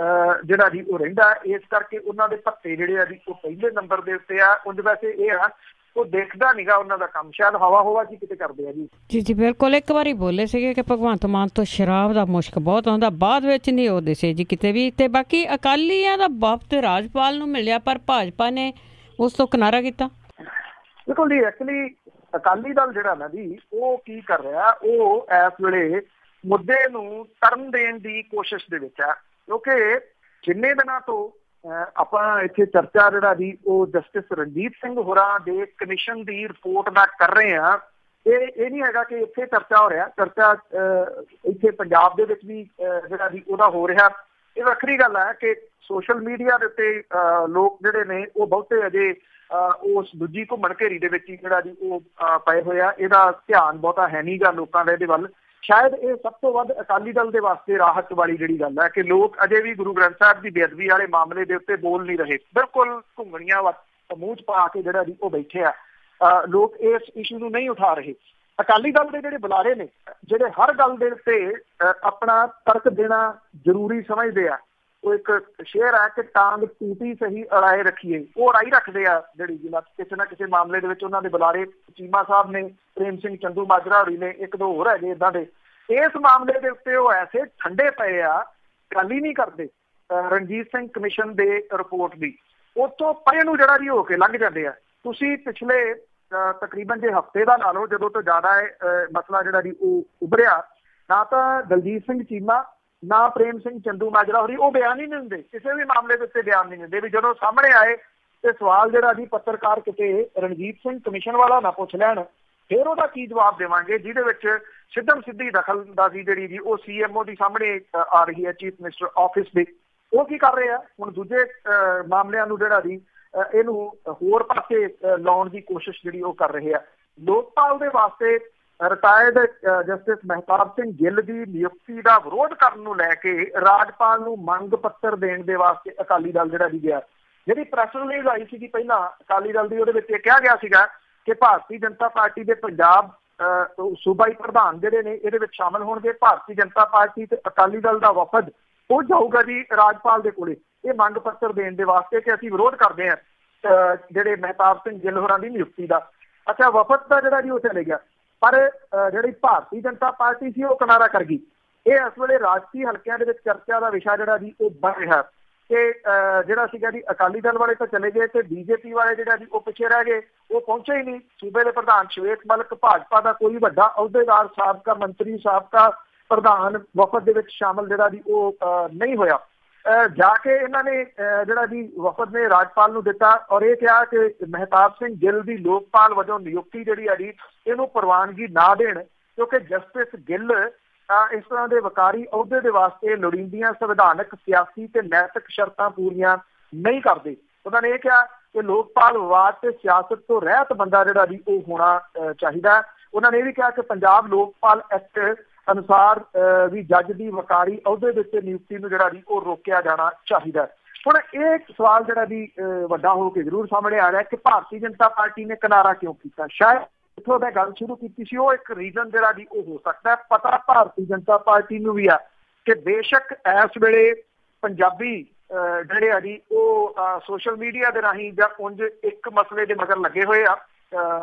ਜਿਹੜਾ ਜੀ ਉਹ ਰਹਿੰਦਾ। ਇਸ ਕਰਕੇ ਉਹਨਾਂ ਦੇ ਭੱਤੇ ਜਿਹੜੇ ਆ ਜੀ ਉਹ ਪਹਿਲੇ ਨੰਬਰ ਦੇ ਉੱਤੇ ਆ। ਉਂਝ ਵੈਸੇ ਇਹ ਆ ਉਹ ਦੇਖਦਾ ਨੀਗਾ ਉਹਨਾਂ ਦਾ ਕੰਮ, ਸ਼ਾਇਦ ਹਵਾ ਜੀ ਕਿਤੇ ਕਰਦੇ ਆ ਜੀ। ਜੀ ਬਿਲਕੁਲ। ਇੱਕ ਵਾਰੀ ਬੋਲੇ ਸੀਗੇ ਕਿ ਭਗਵੰਤ ਮਾਨ ਤੋਂ ਸ਼ਰਾਬ ਦਾ ਮੁਸ਼ਕ ਬਹੁਤ ਆਉਂਦਾ, ਬਾਅਦ ਵਿੱਚ ਨਹੀਂ ਉਹ ਦਿਸੇ ਜੀ ਕਿਤੇ ਵੀ। ਤੇ ਬਾਕੀ ਅਕਾਲੀਆਂ ਦਾ ਵਫਦ ਰਾਜਪਾਲ ਨੂੰ ਮਿਲਿਆ ਪਰ ਭਾਜਪਾ ਨੇ ਉਸ ਤੋਂ ਕਿਨਾਰਾ ਕੀਤਾ। ਬਿਲਕੁਲ ਜੀ। ਐਕਚੁਅਲੀ ਅਕਾਲੀ ਦਲ ਜਿਹੜਾ ਨਾ ਜੀ ਉਹ ਕੀ ਕਰ ਰਿਹਾ, ਉਹ ਇਸ ਵੇਲੇ ਮੁੱਦੇ ਨੂੰ ਟਰਨ ਦੇਣ ਦੀ ਕੋਸ਼ਿਸ਼ ਦੇ ਵਿੱਚ ਹੈ। ਕਿਉਂਕਿ ਜਿੰਨੇ ਦਿਨਾਂ ਤੋਂ ਆਪਾਂ ਇੱਥੇ ਚਰਚਾ ਜਿਹੜਾ ਜੀ ਉਹ ਜਸਟਿਸ ਰਣਜੀਤ ਸਿੰਘ ਹੋਰਾਂ ਦੇ ਕਮਿਸ਼ਨ ਦੀ ਰਿਪੋਰਟ ਦਾ ਕਰ ਰਹੇ ਹਾਂ, ਇਹ ਨਹੀਂ ਹੈਗਾ ਕਿ ਇੱਥੇ ਚਰਚਾ ਹੋ ਰਿਹਾ, ਚਰਚਾ ਇੱਥੇ ਪੰਜਾਬ ਦੇ ਵਿੱਚ ਵੀ ਜਿਹੜਾ ਜੀ ਉਹਦਾ ਹੋ ਰਿਹਾ। ਇਹ ਵੱਖਰੀ ਗੱਲ ਹੈ ਕਿ ਸੋਸ਼ਲ ਮੀਡੀਆ ਦੇ ਉੱਤੇ ਲੋਕ ਜਿਹੜੇ ਨੇ ਉਹ ਬਹੁਤੇ ਅਜੇ ਉਸ ਦੂਜੀ ਘੁੰਮਣ ਘੇਰੀ ਦੇ ਵਿੱਚ ਹੀ ਜਿਹੜਾ ਜੀ ਉਹ ਪਏ ਹੋਏ ਆ। ਇਹਦਾ ਧਿਆਨ ਬਹੁਤਾ ਹੈ ਨਹੀਂ ਗਾ ਲੋਕਾਂ ਦਾ ਇਹਦੇ ਵੱਲ। ਸ਼ਾਇਦ ਇਹ ਸਭ ਤੋਂ ਵੱਧ ਅਕਾਲੀ ਦਲ ਦੇ ਵਾਸਤੇ ਰਾਹਤ ਵਾਲੀ ਜਿਹੜੀ ਗੱਲ ਹੈ ਕਿ ਲੋਕ ਅਜੇ ਵੀ ਗੁਰੂ ਗ੍ਰੰਥ ਸਾਹਿਬ ਦੀ ਬੇਅਦਬੀ ਵਾਲੇ ਮਾਮਲੇ ਦੇ ਉੱਤੇ ਬੋਲ ਨਹੀਂ ਰਹੇ, ਬਿਲਕੁਲ ਘੁੰਗਣੀਆਂ ਮੂੰਹ 'ਚ ਪਾ ਕੇ ਜਿਹੜਾ ਜੀ ਉਹ ਬੈਠੇ ਆ। ਲੋਕ ਇਸ ਇਸ਼ੂ ਨੂੰ ਨਹੀਂ ਉਠਾ ਰਹੇ। ਅਕਾਲੀ ਦਲ ਦੇ ਜਿਹੜੇ ਬੁਲਾਰੇ ਨੇ ਜਿਹੜੇ ਹਰ ਗੱਲ ਦੇ ਉੱਤੇ ਆਪਣਾ ਤਰਕ ਦੇਣਾ ਜ਼ਰੂਰੀ ਸਮਝਦੇ ਆ। ਉਹ ਇੱਕ ਸ਼ੇਅਰ ਹੈ ਕਿ ਟਾਂਗ ਟੂਟੀ ਸਹੀ ਅੜਾਏ ਰੱਖੀਏ, ਉਹ ਅੜਾਈ ਰੱਖਦੇ ਆ ਜਿਹੜੀ ਜਿਲਾ ਕਿਸੇ ਨਾ ਕਿਸੇ ਮਾਮਲੇ ਦੇ ਵਿੱਚ। ਉਹਨਾਂ ਦੇ ਬੁਲਾਰੇ ਚੀਮਾ ਸਾਹਿਬ ਨੇ, ਪ੍ਰੇਮ ਸਿੰਘ ਚੰਦੂ ਮਾਜਰਾ ਹੋਰੀ ਨੇ, ਇੱਕ ਦੋ ਹੋਰ ਹੈਗੇ ਇੱਦਾਂ ਦੇ। ਇਸ ਮਾਮਲੇ ਦੇ ਉੱਤੇ ਉਹ ਐਸੇ ਠੰਡੇ ਪਏ ਆ, ਗੱਲ ਹੀ ਨਹੀਂ ਕਰਦੇ ਰਣਜੀਤ ਸਿੰਘ ਕਮਿਸ਼ਨ ਦੇ ਰਿਪੋਰਟ ਦੀ। ਉੱਥੋਂ ਪਰੇ ਨੂੰ ਜਿਹੜਾ ਜੀ ਹੋ ਕੇ ਲੰਘ ਜਾਂਦੇ ਆ। ਤੁਸੀਂ ਪਿਛਲੇ ਤਕਰੀਬਨ ਜੇ ਹਫ਼ਤੇ ਦਾ ਲਾ ਲਓ, ਜਦੋਂ ਤੋਂ ਜ਼ਿਆਦਾ ਮਸਲਾ ਜਿਹੜਾ ਜੀ ਉਹ ਉਭਰਿਆ, ਨਾ ਤਾਂ ਦਲਜੀਤ ਸਿੰਘ ਚੀਮਾ ਨਾ ਪ੍ਰੇਮ ਸਿੰਘ ਚੰਦੂ ਮਾਜਰਾ ਹੋਰੀ ਉਹ ਬਿਆਨ ਹੀ ਨਹੀਂ ਦਿੰਦੇ, ਕਿਸੇ ਵੀ ਮਾਮਲੇ ਦੇ ਉੱਤੇ ਬਿਆਨ ਨਹੀਂ ਦਿੰਦੇ। ਵੀ ਜਦੋਂ ਸਾਹਮਣੇ ਆਏ ਤੇ ਸਵਾਲ ਜਿਹੜਾ ਜੀ ਪੱਤਰਕਾਰ ਕਿਤੇ ਰਣਜੀਤ ਸਿੰਘ ਕਮਿਸ਼ਨ ਵਾਲਾ ਨਾ ਪੁੱਛ ਲੈਣ, ਫਿਰ ਉਹਦਾ ਕੀ ਜਵਾਬ ਦੇਵਾਂਗੇ, ਜਿਹਦੇ ਵਿੱਚ ਸਿੱਧਮ ਸਿੱਧੀ ਦਖਲਅੰਦਾਜ਼ੀ ਜਿਹੜੀ ਜੀ ਉਹ CMO ਦੀ ਸਾਹਮਣੇ ਆ ਰਹੀ ਹੈ, ਚੀਫ ਮਿਨਿਸਟਰ ਆਫਿਸ ਦੀ। ਉਹ ਕੀ ਕਰ ਰਹੇ ਆ ਹੁਣ, ਦੂਜੇ ਮਾਮਲਿਆਂ ਨੂੰ ਜਿਹੜਾ ਜੀ ਇਹਨੂੰ ਹੋਰ ਪਾਸੇ ਲਾਉਣ ਦੀ ਕੋਸ਼ਿਸ਼ ਜਿਹੜੀ ਉਹ ਕਰ ਰਹੇ ਆ। ਲੋਕਪਾਲ ਦੇ ਵਾਸਤੇ ਰਿਟਾਇਰਡ ਜਸਟਿਸ ਮਹਿਤਾਬ ਸਿੰਘ ਗਿੱਲ ਦੀ ਨਿਯੁਕਤੀ ਦਾ ਵਿਰੋਧ ਕਰਨ ਨੂੰ ਲੈ ਕੇ ਰਾਜਪਾਲ ਨੂੰ ਮੰਗ ਪੱਤਰ ਦੇਣ ਦੇ ਵਾਸਤੇ ਅਕਾਲੀ ਦਲ ਜਿਹੜਾ ਜੀ ਗਿਆ। ਜਿਹੜੀ ਪ੍ਰੈਸ ਰਿਲੀਜ਼ ਆਈ ਸੀਗੀ ਪਹਿਲਾਂ ਅਕਾਲੀ ਦਲ ਦੀ, ਉਹਦੇ ਵਿੱਚ ਇਹ ਕਿਹਾ ਗਿਆ ਸੀਗਾ ਕਿ ਭਾਰਤੀ ਜਨਤਾ ਪਾਰਟੀ ਦੇ ਪੰਜਾਬ ਸੂਬਾਈ ਪ੍ਰਧਾਨ ਜਿਹੜੇ ਨੇ ਇਹਦੇ ਵਿੱਚ ਸ਼ਾਮਲ ਹੋਣਗੇ। ਭਾਰਤੀ ਜਨਤਾ ਪਾਰਟੀ ਤੇ ਅਕਾਲੀ ਦਲ ਦਾ ਵਫਦ ਉਹ ਜਾਊਗਾ ਜੀ ਰਾਜਪਾਲ ਦੇ ਕੋਲੇ। ਇਹ ਮੰਗ ਪੱਤਰ ਦੇਣ ਦੇ ਵਾਸਤੇ ਕਿ ਅਸੀਂ ਵਿਰੋਧ ਕਰਦੇ ਹਾਂ ਜਿਹੜੇ ਮਹਿਤਾਬ ਸਿੰਘ ਗਿੱਲ ਹੋਰਾਂ ਦੀ ਨਿਯੁਕਤੀ ਦਾ। ਅੱਛਾ, ਵਫਦ ਦਾ ਜਿਹੜਾ ਜੀ ਉਹ ਚਲੇ ਗਿਆ, ਪਰ ਜਿਹੜੀ ਭਾਰਤੀ ਜਨਤਾ ਪਾਰਟੀ ਸੀ ਉਹ ਕਿਨਾਰਾ ਕਰ ਗਈ। ਇਹ ਇਸ ਵੇਲੇ ਰਾਜਸੀ ਹਲਕਿਆਂ ਦੇ ਵਿੱਚ ਚਰਚਾ ਦਾ ਵਿਸ਼ਾ ਜਿਹੜਾ ਜੀ ਉਹ ਬਣ ਰਿਹਾ ਕਿ ਜਿਹੜਾ ਸੀਗਾ ਜੀ ਅਕਾਲੀ ਦਲ ਵਾਲੇ ਤਾਂ ਚਲੇ ਗਏ ਤੇ ਬੀਜੇਪੀ ਵਾਲੇ ਜਿਹੜਾ ਜੀ ਉਹ ਪਿੱਛੇ ਰਹਿ ਗਏ, ਉਹ ਪਹੁੰਚੇ ਹੀ ਨਹੀਂ। ਸੂਬੇ ਦੇ ਪ੍ਰਧਾਨ ਸ਼ਵੇਤ ਮਲਿਕ, ਭਾਜਪਾ ਦਾ ਕੋਈ ਵੱਡਾ ਅਹੁਦੇਦਾਰ, ਸਾਬਕਾ ਮੰਤਰੀ, ਸਾਬਕਾ ਪ੍ਰਧਾਨ ਵਫਦ ਦੇ ਵਿੱਚ ਸ਼ਾਮਲ ਜਿਹੜਾ ਜੀ ਉਹ ਨਹੀਂ ਹੋਇਆ। ਜਾ ਕੇ ਇਹਨਾਂ ਨੇ ਜਿਹੜਾ ਜੀ ਵਫਦ ਨੇ ਰਾਜਪਾਲ ਨੂੰ ਦਿੱਤਾ ਔਰ ਇਹ ਕਿਹਾ ਕਿ ਮਹਿਤਾਬ ਸਿੰਘ ਗਿੱਲ ਦੀ ਲੋਕਪਾਲ ਵਜੋਂ ਨਿਯੁਕਤੀ ਜਿਹੜੀ ਆ ਜੀ ਇਹਨੂੰ ਪ੍ਰਵਾਨਗੀ ਨਾ ਦੇਣ, ਕਿਉਂਕਿ ਜਸਟਿਸ ਗਿੱਲ ਇਸ ਤਰ੍ਹਾਂ ਦੇ ਵਕਾਰੀ ਅਹੁਦੇ ਦੇ ਵਾਸਤੇ ਲੋੜੀਂਦੀਆਂ ਸੰਵਿਧਾਨਕ, ਸਿਆਸੀ ਤੇ ਨੈਤਿਕ ਸ਼ਰਤਾਂ ਪੂਰੀਆਂ ਨਹੀਂ ਕਰਦੇ। ਉਹਨਾਂ ਨੇ ਇਹ ਕਿਹਾ ਕਿ ਲੋਕਪਾਲ ਵਿਵਾਦ ਤੇ ਸਿਆਸਤ ਤੋਂ ਰਹਿਤ ਬੰਦਾ ਜਿਹੜਾ ਜੀ ਉਹ ਹੋਣਾ ਚਾਹੀਦਾ। ਉਹਨਾਂ ਨੇ ਇਹ ਵੀ ਕਿਹਾ ਕਿ ਪੰਜਾਬ ਲੋਕਪਾਲ ਐਕਟ ਅਨੁਸਾਰ ਵੀ ਜੱਜ ਦੀ ਵਕਾਰੀ ਅਹੁਦੇ ਦੇ ਉੱਤੇ ਨਿਯੁਕਤੀ ਨੂੰ ਜਿਹੜਾ ਜੀ ਉਹ ਰੋਕਿਆ ਜਾਣਾ ਚਾਹੀਦਾ। ਹੁਣ ਇਹ ਸਵਾਲ ਜਿਹੜਾ ਜੀ ਵੱਡਾ ਹੋ ਕੇ ਜ਼ਰੂਰ ਸਾਹਮਣੇ ਆ ਰਿਹਾ ਕਿ ਭਾਰਤੀ ਜਨਤਾ ਪਾਰਟੀ ਨੇ ਕਿਨਾਰਾ ਕਿਉਂ ਕੀਤਾ। ਸ਼ਾਇਦ ਇੱਥੋਂ ਮੈਂ ਗੱਲ ਸ਼ੁਰੂ ਕੀਤੀ ਸੀ, ਉਹ ਇੱਕ ਰੀਜ਼ਨ ਜਿਹੜਾ ਜੀ ਉਹ ਹੋ ਸਕਦਾ। ਪਤਾ ਭਾਰਤੀ ਜਨਤਾ ਪਾਰਟੀ ਨੂੰ ਵੀ ਆ ਕਿ ਬੇਸ਼ੱਕ ਇਸ ਵੇਲੇ ਪੰਜਾਬੀ ਜਿਹੜੇ ਆ ਜੀ ਉਹ ਸੋਸ਼ਲ ਮੀਡੀਆ ਦੇ ਰਾਹੀਂ ਜਾਂ ਉਂਝ ਇੱਕ ਮਸਲੇ ਦੇ ਮਗਰ ਲੱਗੇ ਹੋਏ ਆ,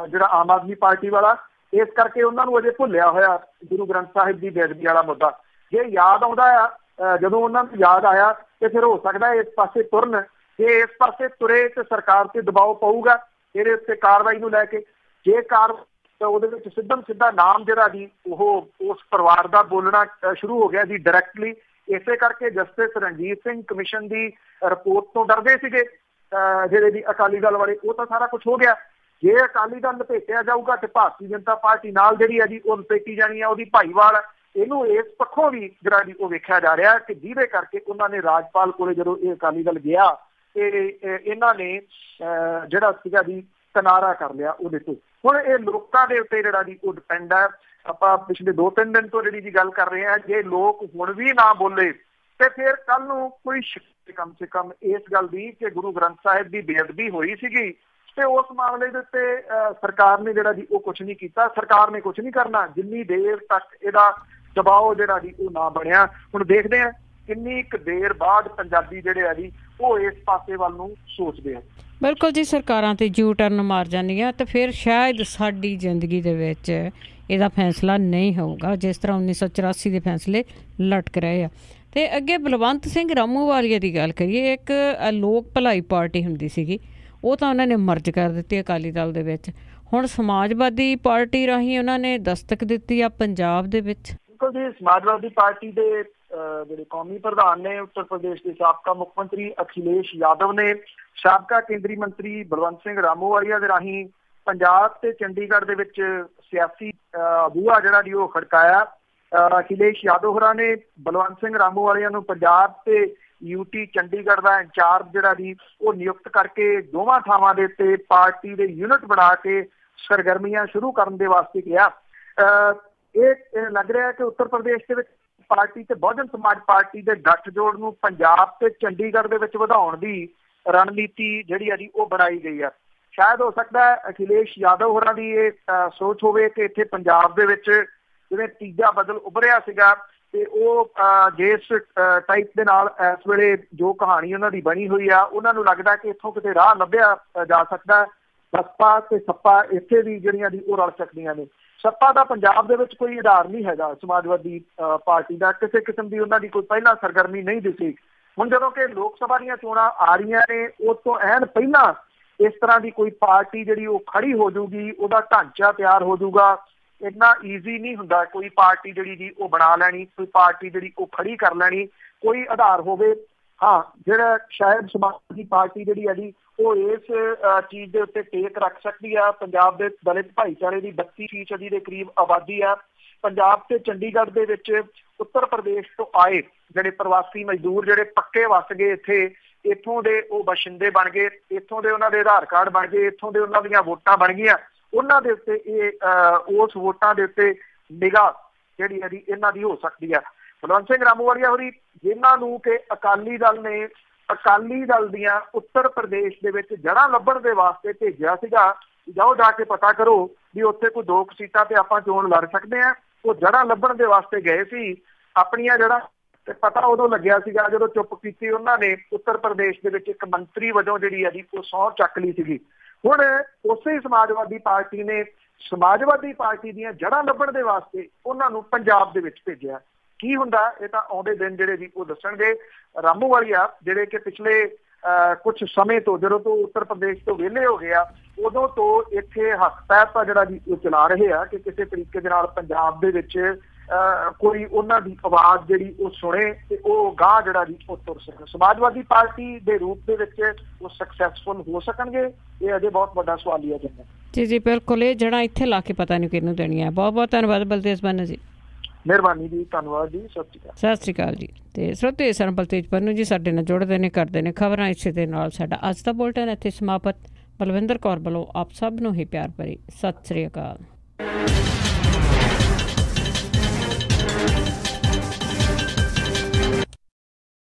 ਜਿਹੜਾ ਆਮ ਆਦਮੀ ਪਾਰਟੀ ਵਾਲਾ, ਇਸ ਕਰਕੇ ਉਹਨਾਂ ਨੂੰ ਅਜੇ ਭੁੱਲਿਆ ਹੋਇਆ ਗੁਰੂ ਗ੍ਰੰਥ ਸਾਹਿਬ ਦੀ ਬੇਅਦਬੀ ਵਾਲਾ ਮੁੱਦਾ। ਜੇ ਯਾਦ ਆਉਂਦਾ ਆ, ਜਦੋਂ ਉਹਨਾਂ ਨੂੰ ਯਾਦ ਆਇਆ ਤੇ ਫਿਰ ਹੋ ਸਕਦਾ ਇਸ ਪਾਸੇ ਤੁਰਨ। ਜੇ ਇਸ ਪਾਸੇ ਤੁਰੇ ਤੇ ਸਰਕਾਰ ਤੇ ਦਬਾਅ ਪਊਗਾ ਇਹਦੇ ਉੱਤੇ ਕਾਰਵਾਈ ਨੂੰ ਲੈ ਕੇ। ਜੇ ਤਾਂ ਉਹਦੇ ਵਿੱਚ ਸਿੱਧਾ ਨਾਮ ਜਿਹੜਾ ਜੀ ਉਹ ਉਸ ਪਰਿਵਾਰ ਦਾ ਬੋਲਣਾ ਸ਼ੁਰੂ ਹੋ ਗਿਆ ਜੀ ਡਾਇਰੈਕਟਲੀ। ਇਸੇ ਕਰਕੇ ਜਸਟਿਸ ਰਣਜੀਤ ਸਿੰਘ ਕਮਿਸ਼ਨ ਦੀ ਰਿਪੋਰਟ ਤੋਂ ਡਰਦੇ ਸੀਗੇ ਜਿਹੜੇ ਜੀ ਅਕਾਲੀ ਦਲ ਵਾਲੇ। ਉਹ ਤਾਂ ਸਾਰਾ ਕੁਝ ਹੋ ਗਿਆ। ਜੇ ਅਕਾਲੀ ਦਲ ਲਪੇਟਿਆ ਜਾਊਗਾ ਤੇ ਭਾਰਤੀ ਜਨਤਾ ਪਾਰਟੀ ਨਾਲ ਜਿਹੜੀ ਹੈ ਜੀ ਉਹ ਲਪੇਟੀ ਜਾਣੀ ਹੈ, ਉਹਦੀ ਭਾਈਵਾਲ। ਇਹਨੂੰ ਇਸ ਪੱਖੋਂ ਵੀ ਜਿਹੜਾ ਜੀ ਉਹ ਵੇਖਿਆ ਜਾ ਰਿਹਾ ਕਿ ਜਿਹਦੇ ਕਰਕੇ ਉਹਨਾਂ ਨੇ ਰਾਜਪਾਲ ਕੋਲੇ ਜਦੋਂ ਇਹ ਅਕਾਲੀ ਦਲ ਗਿਆ ਤੇ ਇਹਨਾਂ ਨੇ ਜਿਹੜਾ ਸੀਗਾ ਜੀ ਕਿਨਾਰਾ ਕਰ ਲਿਆ ਉਹਦੇ ਤੋਂ। ਹੁਣ ਇਹ ਲੋਕਾਂ ਦੇ ਉੱਤੇ ਜਿਹੜਾ ਜੀ ਉਹ ਡਿਪੈਂਡ ਹੈ। ਆਪਾਂ ਪਿਛਲੇ 2-3 ਦਿਨ ਤੋਂ ਜਿਹੜੀ ਜੀ ਗੱਲ ਕਰ ਰਹੇ ਹਾਂ, ਜੇ ਲੋਕ ਹੁਣ ਵੀ ਨਾ ਬੋਲੇ ਤੇ ਫਿਰ ਕੱਲ ਨੂੰ ਕੋਈ ਕਮ ਸੇ ਕਮ ਇਸ ਗੱਲ ਦੀ ਕਿ ਗੁਰੂ ਗ੍ਰੰਥ ਸਾਹਿਬ ਦੀ ਬੇਅਦਬੀ ਹੋਈ ਸੀਗੀ ਤੇ ਉਸ ਮਾਮਲੇ ਦੇ ਉੱਤੇ ਸਰਕਾਰ ਨੇ ਜਿਹੜਾ ਜੀ ਉਹ ਕੁਛ ਨਹੀਂ ਕੀਤਾ। ਸਰਕਾਰ ਨੇ ਕੁਛ ਨਹੀਂ ਕਰਨਾ ਜਿੰਨੀ ਦੇਰ ਤੱਕ ਇਹਦਾ ਦਬਾਅ ਜਿਹੜਾ ਜੀ ਉਹ ਨਾ ਬਣਿਆ। ਹੁਣ ਦੇਖਦੇ ਹਾਂ ਕਿੰਨੀ ਕੁ ਦੇਰ ਬਾਅਦ ਪੰਜਾਬੀ ਜਿਹੜੇ ਆ ਜੀ ਉਹ ਇਸ ਪਾਸੇ ਵੱਲ ਨੂੰ ਸੋਚਦੇ ਆ। ਬਿਲਕੁਲ ਜੀ, ਸਰਕਾਰਾਂ ਤੇ ਯੂ ਟਰਨ ਮਾਰ ਜਾਂਦੀਆਂ ਤੇ ਫਿਰ ਸ਼ਾਇਦ ਸਾਡੀ ਜ਼ਿੰਦਗੀ ਦੇ ਵਿੱਚ ਇਹਦਾ ਫੈਸਲਾ ਨਹੀਂ ਹੋਊਗਾ ਜਿਸ ਤਰ੍ਹਾਂ 1984 ਦੇ ਫੈਸਲੇ ਲਟਕ ਰਹੇ ਆ। ਤੇ ਅੱਗੇ ਬਲਵੰਤ ਸਿੰਘ ਰਾਮੂਵਾਲੀਆ ਦੀ ਗੱਲ ਕਰੀਏ, ਇੱਕ ਲੋਕ ਭਲਾਈ ਪਾਰਟੀ ਹੁੰਦੀ ਸੀਗੀ, ਉਹ ਤਾਂ ਉਹਨਾਂ ਨੇ ਮਰਜ ਕਰ ਦਿੱਤੀ ਅਕਾਲੀ ਦਲ ਦੇ ਵਿੱਚ। ਹੁਣ ਸਮਾਜਵਾਦੀ ਪਾਰਟੀ ਰਾਹੀਂ ਉਹਨਾਂ ਨੇ ਦਸਤਕ ਦਿੱਤੀ ਆ ਪੰਜਾਬ ਦੇ ਵਿੱਚ। ਬਿਲਕੁਲ ਜੀ, ਸਮਾਜਵਾਦੀ ਪਾਰਟੀ ਦੇ ਜਿਹੜੇ ਕੌਮੀ ਪ੍ਰਧਾਨ ਨੇ ਉੱਤਰ ਪ੍ਰਦੇਸ਼ ਦੇ ਸਾਬਕਾ ਮੁੱਖ ਮੰਤਰੀ ਅਖਿਲੇਸ਼ ਯਾਦਵ ਨੇ ਸਾਬਕਾ ਕੇਂਦਰੀ ਮੰਤਰੀ ਬਲਵੰਤ ਸਿੰਘ ਰਾਮੂਵਾਲੀਆ ਦੇ ਰਾਹੀਂ ਪੰਜਾਬ ਤੇ ਚੰਡੀਗੜ੍ਹ ਦੇ ਵਿੱਚ ਸਿਆਸੀ ਬੂਹਾ ਜਿਹੜਾ ਜੀ ਉਹ ਖੜਕਾਇਆ। ਅਖਿਲੇਸ਼ ਯਾਦਵ ਹੋਰਾਂ ਨੇ ਬਲਵੰਤ ਸਿੰਘ ਰਾਮੂਵਾਲੀਆ ਨੂੰ ਪੰਜਾਬ ਤੇ ਯੂਟੀ ਚੰਡੀਗੜ੍ਹ ਦਾ ਇੰਚਾਰਜ ਜਿਹੜਾ ਜੀ ਉਹ ਨਿਯੁਕਤ ਕਰਕੇ ਦੋਵਾਂ ਥਾਵਾਂ ਦੇ ਉੱਤੇ ਪਾਰਟੀ ਦੇ ਯੂਨਿਟ ਬਣਾ ਕੇ ਸਰਗਰਮੀਆਂ ਸ਼ੁਰੂ ਕਰਨ ਦੇ ਵਾਸਤੇ ਕਿਹਾ। ਇਹ ਲੱਗ ਰਿਹਾ ਕਿ ਉੱਤਰ ਪ੍ਰਦੇਸ਼ ਦੇ ਵਿੱਚ ਪਾਰਟੀ ਤੇ ਬਹੁਜਨ ਸਮਾਜ ਪਾਰਟੀ ਦੇ ਗੱਠਜੋੜ ਨੂੰ ਪੰਜਾਬ ਤੇ ਚੰਡੀਗੜ੍ਹ ਦੇ ਵਿੱਚ ਵਧਾਉਣ ਦੀ ਰਣਨੀਤੀ ਜਿਹੜੀ ਆ ਜੀ ਉਹ ਬਣਾਈ ਗਈ ਆ। ਸ਼ਾਇਦ ਹੋ ਸਕਦਾ ਹੈ ਅਖਿਲੇਸ਼ ਯਾਦਵ ਹੋਰਾਂ ਦੀ ਇਹ ਸੋਚ ਹੋਵੇ ਕਿ ਇੱਥੇ ਪੰਜਾਬ ਦੇ ਵਿੱਚ ਜਿਵੇਂ ਤੀਜਾ ਬਦਲ ਉੱਭਰਿਆ ਸੀਗਾ ਤੇ ਉਹ ਜਿਸ ਟਾਈਪ ਦੇ ਨਾਲ ਇਸ ਵੇਲੇ ਜੋ ਕਹਾਣੀ ਉਹਨਾਂ ਦੀ ਬਣੀ ਹੋਈ ਆ, ਉਹਨਾਂ ਨੂੰ ਲੱਗਦਾ ਕਿ ਇੱਥੋਂ ਕਿਤੇ ਰਾਹ ਲੱਭਿਆ ਜਾ ਸਕਦਾ। ਬਸਪਾ ਤੇ ਸੱਪਾ ਇੱਥੇ ਵੀ ਜਿਹੜੀਆਂ ਦੀ ਉਹ ਰਲ ਸਕਦੀਆਂ ਨੇ। ਸੱਪਾ ਦਾ ਪੰਜਾਬ ਦੇ ਵਿੱਚ ਕੋਈ ਆਧਾਰ ਨਹੀਂ ਹੈਗਾ ਸਮਾਜਵਾਦੀ ਪਾਰਟੀ ਦਾ, ਕਿਸੇ ਕਿਸਮ ਦੀ ਉਹਨਾਂ ਦੀ ਕੋਈ ਪਹਿਲਾਂ ਸਰਗਰਮੀ ਨਹੀਂ ਦਿਸੀ। ਹੁਣ ਜਦੋਂ ਕਿ ਲੋਕ ਸਭਾ ਦੀਆਂ ਚੋਣਾਂ ਆ ਰਹੀਆਂ ਨੇ, ਉਸ ਤੋਂ ਐਨ ਪਹਿਲਾਂ ਇਸ ਤਰ੍ਹਾਂ ਦੀ ਕੋਈ ਪਾਰਟੀ ਜਿਹੜੀ ਉਹ ਖੜੀ ਹੋ ਜਾਊਗੀ, ਉਹਦਾ ਢਾਂਚਾ ਤਿਆਰ ਹੋ ਜਾਊਗਾ। ਇੰਨਾ ਈਜ਼ੀ ਨਹੀਂ ਹੁੰਦਾ ਕੋਈ ਪਾਰਟੀ ਜਿਹੜੀ ਜੀ ਉਹ ਬਣਾ ਲੈਣੀ, ਕੋਈ ਪਾਰਟੀ ਜਿਹੜੀ ਉਹ ਖੜੀ ਕਰ ਲੈਣੀ, ਕੋਈ ਆਧਾਰ ਹੋਵੇ। ਹਾਂ, ਜਿਹੜਾ ਸ਼ਾਇਦ ਸਮਾਜਵਾਦੀ ਪਾਰਟੀ ਜਿਹੜੀ ਹੈ ਜੀ ਉਹ ਇਸ ਚੀਜ਼ ਦੇ ਉੱਤੇ ਟੇਕ ਰੱਖ ਸਕਦੀ ਆ। ਪੰਜਾਬ ਦੇ ਦਲਿਤ ਭਾਈਚਾਰੇ ਦੀ 32% ਦੇ ਕਰੀਬ ਆਬਾਦੀ ਆ। ਪੰਜਾਬ ਤੇ ਚੰਡੀਗੜ੍ਹ ਦੇ ਵਿੱਚ ਉੱਤਰ ਪ੍ਰਦੇਸ਼ ਤੋਂ ਆਏ ਜਿਹੜੇ ਪ੍ਰਵਾਸੀ ਮਜ਼ਦੂਰ ਜਿਹੜੇ ਪੱਕੇ ਵਸ ਗਏ ਇੱਥੇ, ਇੱਥੋਂ ਦੇ ਉਹ ਬਾਸ਼ਿੰਦੇ ਬਣ ਗਏ, ਇੱਥੋਂ ਦੇ ਉਹਨਾਂ ਦੇ ਆਧਾਰ ਕਾਰਡ ਬਣ ਗਏ, ਇੱਥੋਂ ਦੇ ਉਹਨਾਂ ਦੀਆਂ ਵੋਟਾਂ ਬਣ ਗਈਆਂ। ਉਹਨਾਂ ਦੇ ਉੱਤੇ ਇਹ ਉਸ ਵੋਟਾਂ ਦੇ ਉੱਤੇ ਨਿਗਾਹ ਜਿਹੜੀ ਹੈ ਜੀ ਇਹਨਾਂ ਦੀ ਹੋ ਸਕਦੀ ਆ। ਬਲਵੰਤ ਸਿੰਘ ਰਾਮੂਵਾਲੀਆ ਹੋਰੀ ਜਿਨ੍ਹਾਂ ਨੂੰ ਕਿ ਅਕਾਲੀ ਦਲ ਨੇ ਅਕਾਲੀ ਦਲ ਦੀਆਂ ਉੱਤਰ ਪ੍ਰਦੇਸ਼ ਦੇ ਵਿੱਚ ਜੜ੍ਹਾਂ ਲੱਭਣ ਦੇ ਵਾਸਤੇ ਭੇਜਿਆ ਸੀਗਾ, ਜਾਓ ਜਾ ਕੇ ਪਤਾ ਕਰੋ ਵੀ ਉੱਥੇ ਕੋਈ 2 ਸੀਟਾਂ ਤੇ ਆਪਾਂ ਚੋਣ ਲੜ ਸਕਦੇ ਹਾਂ। ਉਹ ਜੜ੍ਹਾਂ ਲੱਭਣ ਦੇ ਵਾਸਤੇ ਗਏ ਸੀ, ਆਪਣੀਆਂ ਜੜ੍ਹਾਂ ਤੇ ਪਤਾ ਉਦੋਂ ਲੱਗਿਆ ਸੀਗਾ ਜਦੋਂ ਚੁੱਪ ਕੀਤੀ ਉਹਨਾਂ ਨੇ ਉੱਤਰ ਪ੍ਰਦੇਸ਼ ਦੇ ਵਿੱਚ ਇੱਕ ਮੰਤਰੀ ਵਜੋਂ ਜਿਹੜੀ ਆ ਜੀ ਉਹ ਸਹੁੰ ਚੱਕ ਲਈ ਸੀਗੀ। ਹੁਣ ਉਸੇ ਸਮਾਜਵਾਦੀ ਪਾਰਟੀ ਨੇ ਸਮਾਜਵਾਦੀ ਪਾਰਟੀ ਦੀਆਂ ਜੜ੍ਹਾਂ ਲੱਭਣ ਦੇ ਵਾਸਤੇ ਉਹਨਾਂ ਨੂੰ ਪੰਜਾਬ ਦੇ ਵਿੱਚ ਭੇਜਿਆ। ਕੀ ਹੁੰਦਾ ਇਹ ਤਾਂ ਆਉਂਦੇ ਦਿਨ ਜਿਹੜੇ ਜੀ ਉਹ ਦੱਸਣਗੇ। ਰਾਮੂਵਾਲੀਆ ਜਿਹੜੇ ਕਿ ਪਿਛਲੇ ਕੁਝ ਸਮੇਂ ਤੋਂ ਜਦੋਂ ਤੋਂ ਉੱਤਰ ਪ੍ਰਦੇਸ਼ ਤੋਂ ਵਿਹਲੇ ਹੋ ਗਏ ਆ ਉਦੋਂ ਤੋਂ ਇੱਥੇ ਹੱਥ ਪੈਰ ਤਾਂ ਜਿਹੜਾ ਜੀ ਉਹ ਚਲਾ ਰਹੇ ਆ ਕਿ ਕਿਸੇ ਤਰੀਕੇ ਦੇ ਨਾਲ ਪੰਜਾਬ ਦੇ ਵਿੱਚ ਕੋਈ ਉਹਨਾਂ ਦੀ ਆਵਾਜ਼ ਜਿਹੜੀ ਉਹ ਸੁਣੇ ਤੇ ਉਹ ਗਾਂਹ ਜਿਹੜਾ ਜੀ ਉਹ ਤੁਰ ਸਕਣ। ਸਮਾਜਵਾਦੀ ਪਾਰਟੀ ਦੇ ਰੂਪ ਦੇ ਵਿੱਚ ਉਹ ਸਕਸੈਸਫੁਲ ਹੋ ਸਕਣਗੇ, ਇਹ ਅਜੇ ਬਹੁਤ ਵੱਡਾ ਸਵਾਲ ਹੀ ਹੈ ਜੀ। ਜੀ ਬਿਲਕੁਲ, ਇਹ ਜੜ੍ਹਾਂ ਇੱਥੇ ਲਾ ਕੇ ਪਤਾ ਨਹੀਂ ਕਿਹਨੂੰ ਦੇਣੀਆਂ। ਬਹੁਤ ਬਹੁਤ ਧੰਨਵਾਦ ਬਲਤੇਜ ਪੰਨੂ ਜੀ। ਮਿਹਰਬਾਨੀ ਜੀ, ਧੰਨਵਾਦ ਜੀ, ਸਤਿ ਸ਼੍ਰੀ ਅਕਾਲ। ਸਤਿ ਸ਼੍ਰੀ ਅਕਾਲ ਜੀ। ਤੇ ਸਰੋਤੇ ਸਨ ਬਲਤੇਜ ਪੰਨੂ ਜੀ ਸਾਡੇ ਨਾਲ ਜੁੜਦੇ ਨੇ, ਕਰਦੇ ਨੇ ਖਬਰਾਂ। ਇਸੇ ਦੇ ਨਾਲ ਸਾਡਾ ਅੱਜ ਦਾ ਬੁਲਟਨ ਇੱਥੇ ਸਮਾਪਤ। ਬਲਵਿੰਦਰ ਕੌਰ ਵੱਲੋਂ ਆਪ ਸਭ ਨੂੰ ਹੀ ਪਿਆਰ ਭਰੀ ਸਤਿ ਸ਼੍ਰੀ ਅਕਾਲ।